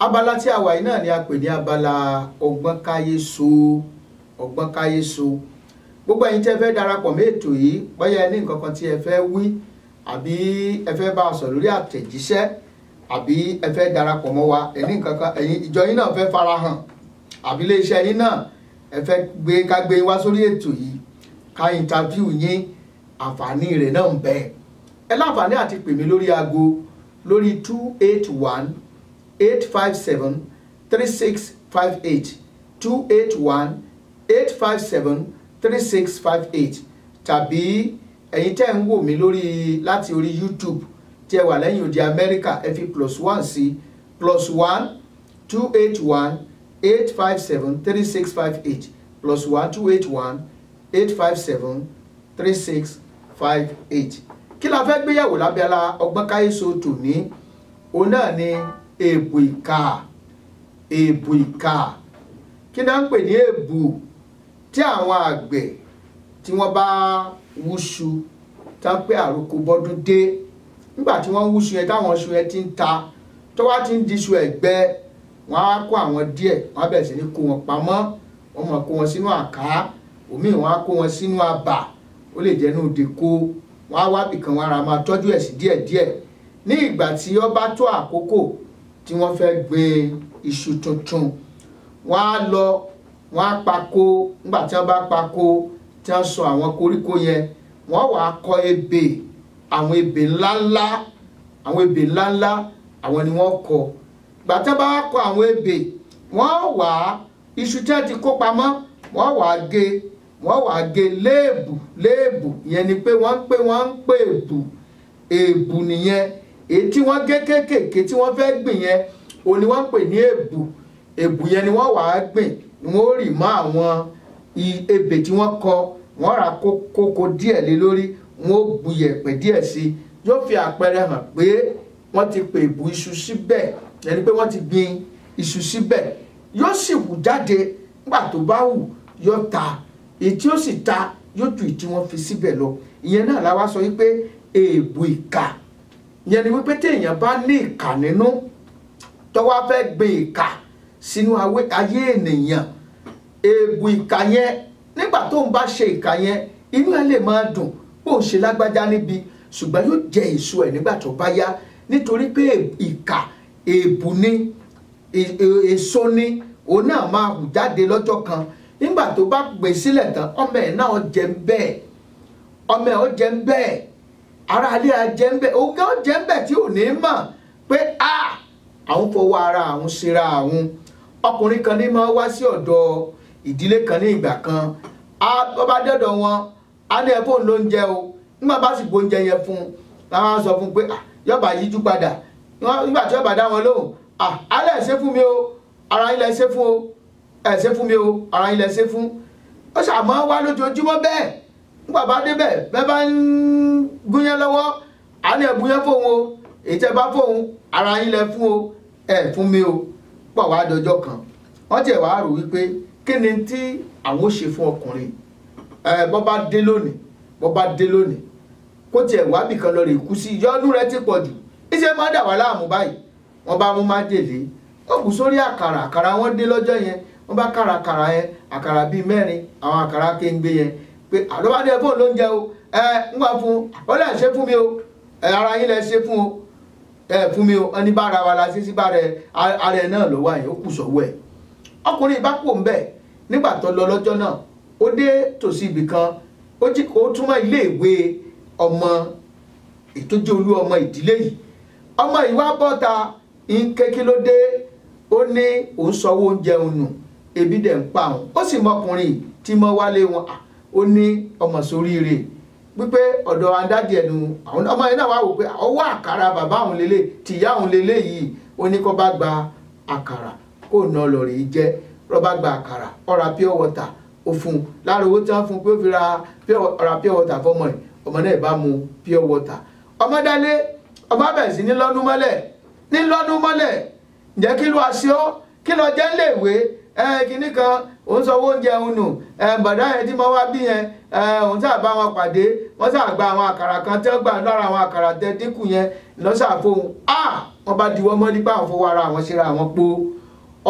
Abala tí a wà yìí náà ni a pè ní abala ọgbọ́n káyé so. Ọgbọ́n káyé so. Gbogbo ẹ̀yin tí ẹ fẹ́ darapọ̀ mọ́ ètò yìí, bóyá ẹ ní nǹkan kan tí ẹ fẹ́ wí, àbí ẹ fẹ́ bá a sọ̀rọ̀ lórí àtẹ̀jíṣẹ́, àbí ẹ fẹ́ darapọ̀ mọ́ wa, ẹ ní nǹkan kan, ẹ̀yin ìjọ yín náà fẹ́ farahàn, àbí ilé iṣẹ́ yín náà ẹ fẹ́ ká gbé wá sórí ètò yìí, ká interview yín, àǹfààní rẹ̀ náà ń bẹ. Ẹ láǹfààní àti pè mí lórí aago lórí 281-857-3658 281-857-3658 tàbí ẹ̀yin tẹ́ ń wò mí lórí láti orí YouTube tí ẹ wà lẹ́yìn odi Amẹ́ríkà ẹ fi +1 sí +1 281 857 3658 +1 281 857 3658. Kí la fẹ́ gbéyàwó lábẹ́lá ọgbọ́n káyéso tòní? Òun náà ni èbù ìkà. Èbù ìkà. Kí náà ń pè ní èbù? Tí àwọn àgbẹ̀ tí wọ́n bá wúṣu tá ń pé àròkọ bọ́dún dé nígbà tí wọ́n ń wúṣu yẹn táwọn iṣu yẹn ti ń ta tó wá ti ń di iṣu ẹ̀gbẹ́ wọ́n á kó àwọn díẹ̀ wọ́n á bẹ̀rẹ̀ sí ní kó wọn pamọ́ wọ́n máa kó wọn sínú àká òmíì wọ́n á kó wọn sínú abà ó lè jẹ́ inú dèkó wọ́n á wá bìkan wọn ara máa tọ́jú ẹ̀ sí díẹ̀díẹ̀ ní ìgbà tí ó bá tó àkókò tí wọ́n fẹ́ gbin iṣu tuntun wọ́n á lọ wọ́n á pako nígbà tí wọ́n bá pako tí wọ́n sọ àwọn koríko yẹn wọ́n wàá kọ́ ebè àwọn ebè ńláńlá àwọn ni wọ́n kọ́ ìgbà tí wọ́n bá kọ́ àwọn ebè wọ́n wàá iṣu tí wọ́n ti kó pamọ́ wọ́n wàá gé léèbù ìyẹn ni pé wọ́n ń pè èbù nìyẹn èyí tí wọ́n gé kéékèèké tí wọ́n fẹ́ gbìn yẹn òun ni wọ́n ń pè ní èbù yẹn ni wọ́n wàá gbìn ni wọ́n rì mọ́ àwọn ebè tí wọ́n kọ́ wọ́n ra kókó díẹ̀ lé lórí wọ́n bu yẹ̀pẹ̀ díẹ̀ sí yóò fi àpẹẹrẹ hàn pé wọ́n ti pè èbù iṣu síbẹ̀ ẹni pé wọ́n ti gbin iṣu síbẹ̀ yóò sì wù jáde nígbà tó bá wù yóò ta èyí tí ó sì ta yóò ju ìtí wọ́n fi síbẹ̀ lọ ìyẹn náà la wá sọ wípé èbù ìkà ìyẹn ni wípé téèyàn bá ní ìkà nínú tó wá fẹ́ gbin ìkà sínú ayé ènìyàn èbù ìkà yẹn nígbà tó ń bá ṣe ìkà yẹn inú ẹ lè máa dùn bó ṣe lágbájá níbi ṣùgbọ́n yóò jẹ èso ẹ̀ nígbà tó bá yá nítorí pé ìkà èbù ni èso ni òun náà máa hù jáde lọ́jọ́ kan nígbà tó bá gbé sílẹ̀ tán ọmọ ẹ̀ náà jẹ ń bẹ́ẹ̀ ara alẹ́ ajẹ́ ń bẹ́ẹ̀ òun kan jẹ́ ń bẹ́ẹ̀ tí ò ní mọ̀ pé àwọn fọwọ́ ara àwọn ṣera àwọn ọkùnrin kan ní máa wá sí ọ̀dọ̀ ìdílé kan ní ìgbà kan bá dọ́dọ̀ wọn á ní ẹ̀fọ́ ló ń jẹ o nígbà bá sì gbóúnjẹ yẹn fún un táwọn sọ fún un pé yọba yíjú padà nígbà tí yọba dá wọn lóhùn alẹ́ ẹ̀ṣẹ́ fún mi o ara yín lẹ ṣe fún o ẹ̀ṣẹ́ fún mi o ara yín lẹ ṣe fún ó ṣàmọ́ wá lójoojúmọ́ bẹ́ẹ̀ nígbà bá débẹ̀ bẹ́ẹ̀ bá ń gúnyán lọ́wọ́ á ní ẹ̀bùnyán fóun o èyí tẹ́ bá fóun ara yín lẹ fún o ẹ̀ fún mi o pọ̀ wá dọjọ́ kan wọ́n tiẹ̀ wá rò wípé kí ni tí àwọn ó ṣe fún ọkùnrin bọ́ bá dé lónìí kó tiẹ̀ wá bìkan lọ rè kú sí yọ́nú rẹ ti pọ̀ jù iṣẹ́ máa dà wá láàmú báyìí wọ́n bá mú májèlé ó kù sórí àkàrà wọn dé lọ́jọ́ yẹn wọ́n bá àkàrà yẹn àkàrà bíi 4 àwọn àkàrà kéńgbé yẹn pé àlọ́wádé ẹ̀fọ́ ló ń jẹ o ń wá fún ọ lẹ́ ṣe fún mi o ara yín lẹ ṣe fún o fún mi o ẹni bá ara wa la ṣe sí bá ara ẹ náà lọ́wọ́ yẹn ó kù sọ́wọ́ ẹ̀ ọkùnrin bá pò ń bẹ̀ nígbà tó lọ lọ́jọ́ náà ó dé tòsí ibì kan ó túmọ̀ ilé ìwé ọmọ ìtọ́jú olú ọmọ ìdílé yìí ọmọ ìwà bọ́ta kékeré ló dé ó ní òun sanwó oúnjẹ òun nù ebi dẹ̀ ń pa òun ó sì mọkùnrin tí mo wálé wọn ó ní ọmọ sóríire wípé ọ̀dọ̀ andádìí ẹnu àwọn ọmọ yẹn náà wá wò pé ọwọ́ àkàrà bàbá òun lélẹ̀ tìyá òun lélẹ̀ yìí ó ní kó bá gba àkàrà kó ná lọ rèé jẹ́ rọ́bà gba àkàrà ọ̀rà pure water ó fún un lára owó tí wọ́n fún un pé ó fi ra pure water fọmọ ẹ̀ ọmọ náà bá mu pure water ọmọ dálé ọmọ bẹ̀rẹ̀ sí ní lọ́nu mọ́lẹ̀ ǹjẹ́ kí ló aṣọ ọ́ kí lọ jẹ́ léèwé kínní kan òun sọ oúnjẹ òun nù bàdá yẹn tí mo wá bí yẹn òun sáà bá wọn pàdé wọ́n sáà gba àwọn àkàrà kan tí wọ́n gbà lára àwọn àkàrà tẹ dínkù yẹn lọ́sàá fóun wọ́n bá diwọ́ mọ́ nípa àwọn fowó ara àwọn síra àwọn po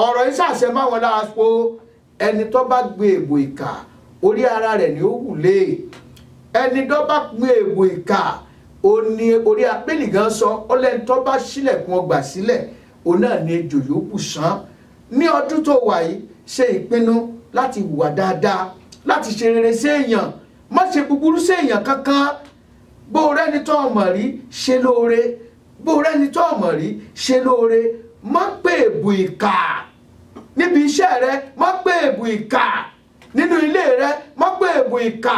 ọ̀rọ̀ yìí ṣàṣẹ máwọn lára po ẹni tó bá gbé èbò ìkà orí ara rẹ̀ ni ó wù lé ẹni tó bá gbé èbò ìkà ó ní orí apẹ́lì gan sọ ó lẹ́ni tó bá sílẹ̀kùn ọgbà sílẹ̀ òun náà ni ejò yóò bù sán ní ọdún tó wà yìí ṣe ìpinnu láti hùwà dáadáa láti ṣe rere sí èèyàn má ṣe búburú sí èèyàn kankan bó rẹ́ni tó ọmọ rí ṣe lóore má pè èbù ìkà níbi iṣẹ́ rẹ má pè èbù ìkà nínú ilé rẹ má pè èbù ìkà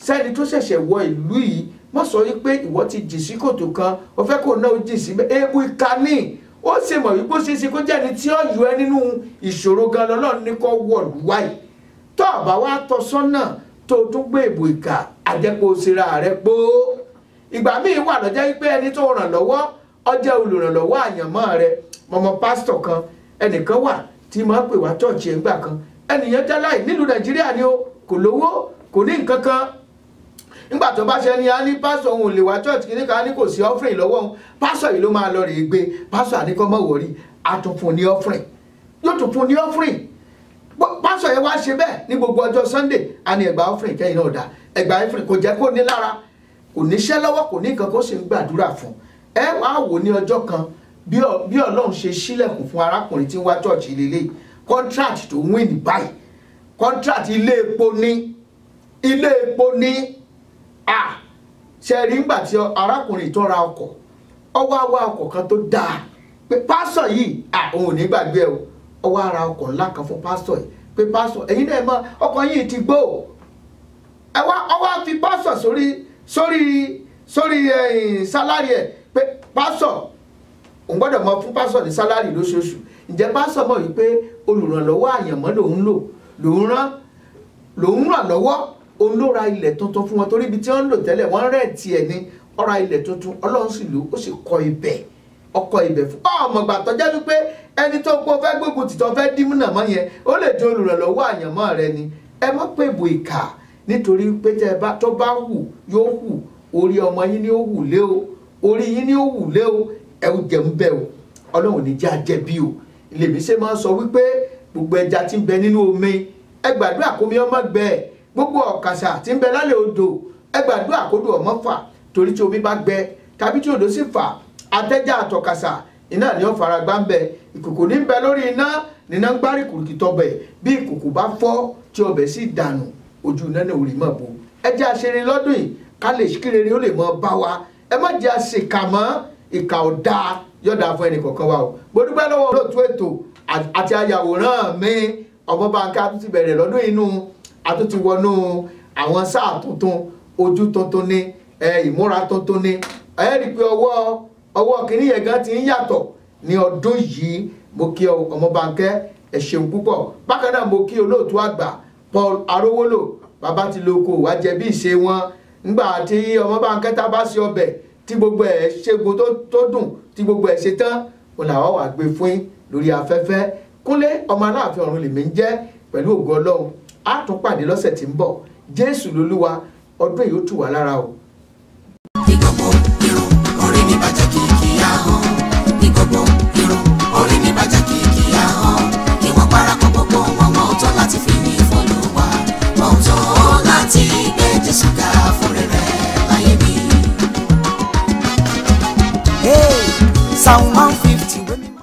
sẹ́ni tó ṣẹ̀ṣẹ̀ wọ ìlú yìí má sọ wípé ìwọ ti jì sí kòtò kan o fẹ́ kó náà jì sí èbù ìkà ní ó ṣe mọ̀ wípé ó ṣe é ṣe kó jẹ́ ẹni tí ó yọ ẹ́ nínú ìṣòro gan lọ́lọ́run ní kó wọ̀lú wáyé tó àbá wa tọ́ sọ́nà tó tún gbé èbù ìkà àjẹpọ̀ òṣèrà rẹ̀ pó ìgbà míì wà lọ́jọ́ wípé ẹni tó ràn lọ́wọ́ ó jẹ́ olùrànlọ́wọ́ àyànmọ́ rẹ̀ mọ̀mọ́ pásítọ̀ kan ẹnìkan wà tí máa pè wá chọ́ọ̀chì ẹ̀gbà kan ẹnìyàn jáláì nílùú Nàìjíríà ni ó kò lówó kò ní nǹkan kan nígbà tó bá ṣe ni a ní pásọ̀ òun ò lè wá church kìíní kan á ní kò sí offering lọ́wọ́ òun pásọ̀ yìí ló máa lọ rèé gbé pásọ̀ àníkọ́ mọ̀ wọ̀rí á tún fún ní offering yóò tún fún ní offering pásọ̀ yẹn wá ṣe bẹ́ẹ̀ ní gbogbo ọjọ́ Sunday a ní ẹgbàá offering kẹ́yìn náà dá ẹgbàá offering kò jẹ́ kó ní lára kò níṣẹ́ lọ́wọ́ kò ní nǹkan kó sì ń gbàdúrà fún ẹ wá wò ní ọjọ́ kan bí Ọlọ́run ṣe ṣílẹ̀kùn fún arákùnrin tí ń wá church lélẹ̀ contract tó win ní báyìí contract ilé epo ní ṣe rí ńgbà tí arákùnrin tó ra ọkọ̀ ọwọ́ àwa ọkọ̀ kan tó dáa pé pásọ̀ yìí òun ò ní gbàgbé ẹ o ọwọ́ ara ọkọ̀ ńlá kan fún pásọ̀ yìí pé pásọ̀ ẹ̀yin náà mọ̀ ọkọ̀ yìí ti gbó ọwọ́ fi pásọ̀ sórí sálárì ẹ̀ pé pásọ̀ òun gbọ́dọ̀ mọ fún pásọ̀ ní sálárì lóṣooṣù ǹjẹ́ pásọ̀ mọ̀ wípé olùrànlọ́wọ́ àyànmọ́ lòun ràn lọ́wọ́ òun ló ra ilẹ̀ tuntun fún wọn torí ibi tí wọ́n ń lò tẹ́lẹ̀ wọ́n rẹ̀ tiẹ̀ ní ó ra ilẹ̀ tuntun Ọlọ́run sì lò ó sì kọ́ ibẹ̀ fún ọmọgbà tọ́já wípé ẹni tó kó fẹ́ gbógun tìtọ́ fẹ́ dímúnà mọ́ yẹn ó lè jẹ́ olùrànlọ́wọ́ àyànmọ́ rẹ ni ẹ má pè bò ìkà nítorí pé tó bá hù yóò hù orí ọmọ yín ni ó hù lé o orí yín ni ó hù lé o ẹ ó jẹun bẹ́ẹ̀ o Ọlọ́run ní jẹ́ àjẹbí o lèmi ṣe máa ń sọ wípé gbogbo ẹja tí ń bẹ nínú omi ẹ gbàdúrà kómi ọmọ gbẹ gbogbo ọ̀kàṣà tí ń bẹ lálẹ́ odò ẹ gbàdúrà kódò ọmọ fà torí tí omi bá gbẹ tàbí tí odò sì fà atẹ́já àtọ̀kàṣà iná ni ó fara gbá ń bẹ ìkòkò ní bẹ lórí iná níná ń gbárí kùrùkì tọbẹ̀ bí ìkòkò bá fọ́ tí ọbẹ̀ sì dànù ojú iná náà ò rí mọ̀ bò ẹ jẹ́ àṣírí lọ́dún yìí ká lè kíkéré ó lè mọ bá wa ẹ má jẹ́ àṣekà mọ́ ìkà ọ̀dà yọ̀dà fún ẹnì kọ̀ọ̀kan wa o mo dúpẹ́ lọ́wọ́ olóòtú ètò àti ayàwòrán mi Ọmọbánkẹ́ àtúntì bẹ̀rẹ̀ lọ́dún inú àtúntì wọnú àwọn sáà tuntun ojú tuntun ní ìmúra tuntun ní ẹ rí i pé ọwọ́ kìíní yẹn gan ti ń yàtọ̀ ní ọdún yìí mo kí Ọmọbánkẹ́ ẹ ṣeun púpọ̀ bákan náà mo kí olóòtú àgbà Paul Arówólò bàbá ti lo oko wá jẹ bí ìṣe wọn nígbà tí Ọmọbánkẹ́ tá bá sí ọbẹ̀ tí gbogbo ẹ̀ ṣẹ́gun tó dùn tí gbogbo ẹ̀ ṣe tán òun làwọn wà gbé fún lórí afẹ́fẹ́ Kúnlé ọmọ Aláàfin ọ̀run lèmi ń jẹ́ pẹ̀lú ògo Ọlọ́run á tún pàdé lọ́sẹ̀ tí ń bọ̀ Jésù lolúwa ọdún yìí ó tù wá lára o. Ní gbogbo irun orí mi bàjẹ́ kìkì ahọ́n. Ní gbogbo irun orí mi bàjẹ́ kìkì ahọ́n. Kí wọ́n parapọ̀ gbogbo wọn mọ́ ọ̀tọ̀ láti fi ní fọ́lùwà. Mọ́ ọ̀tọ̀ láti gbé Jésù ga fún rere láyé mi. Hey, Psalm 150.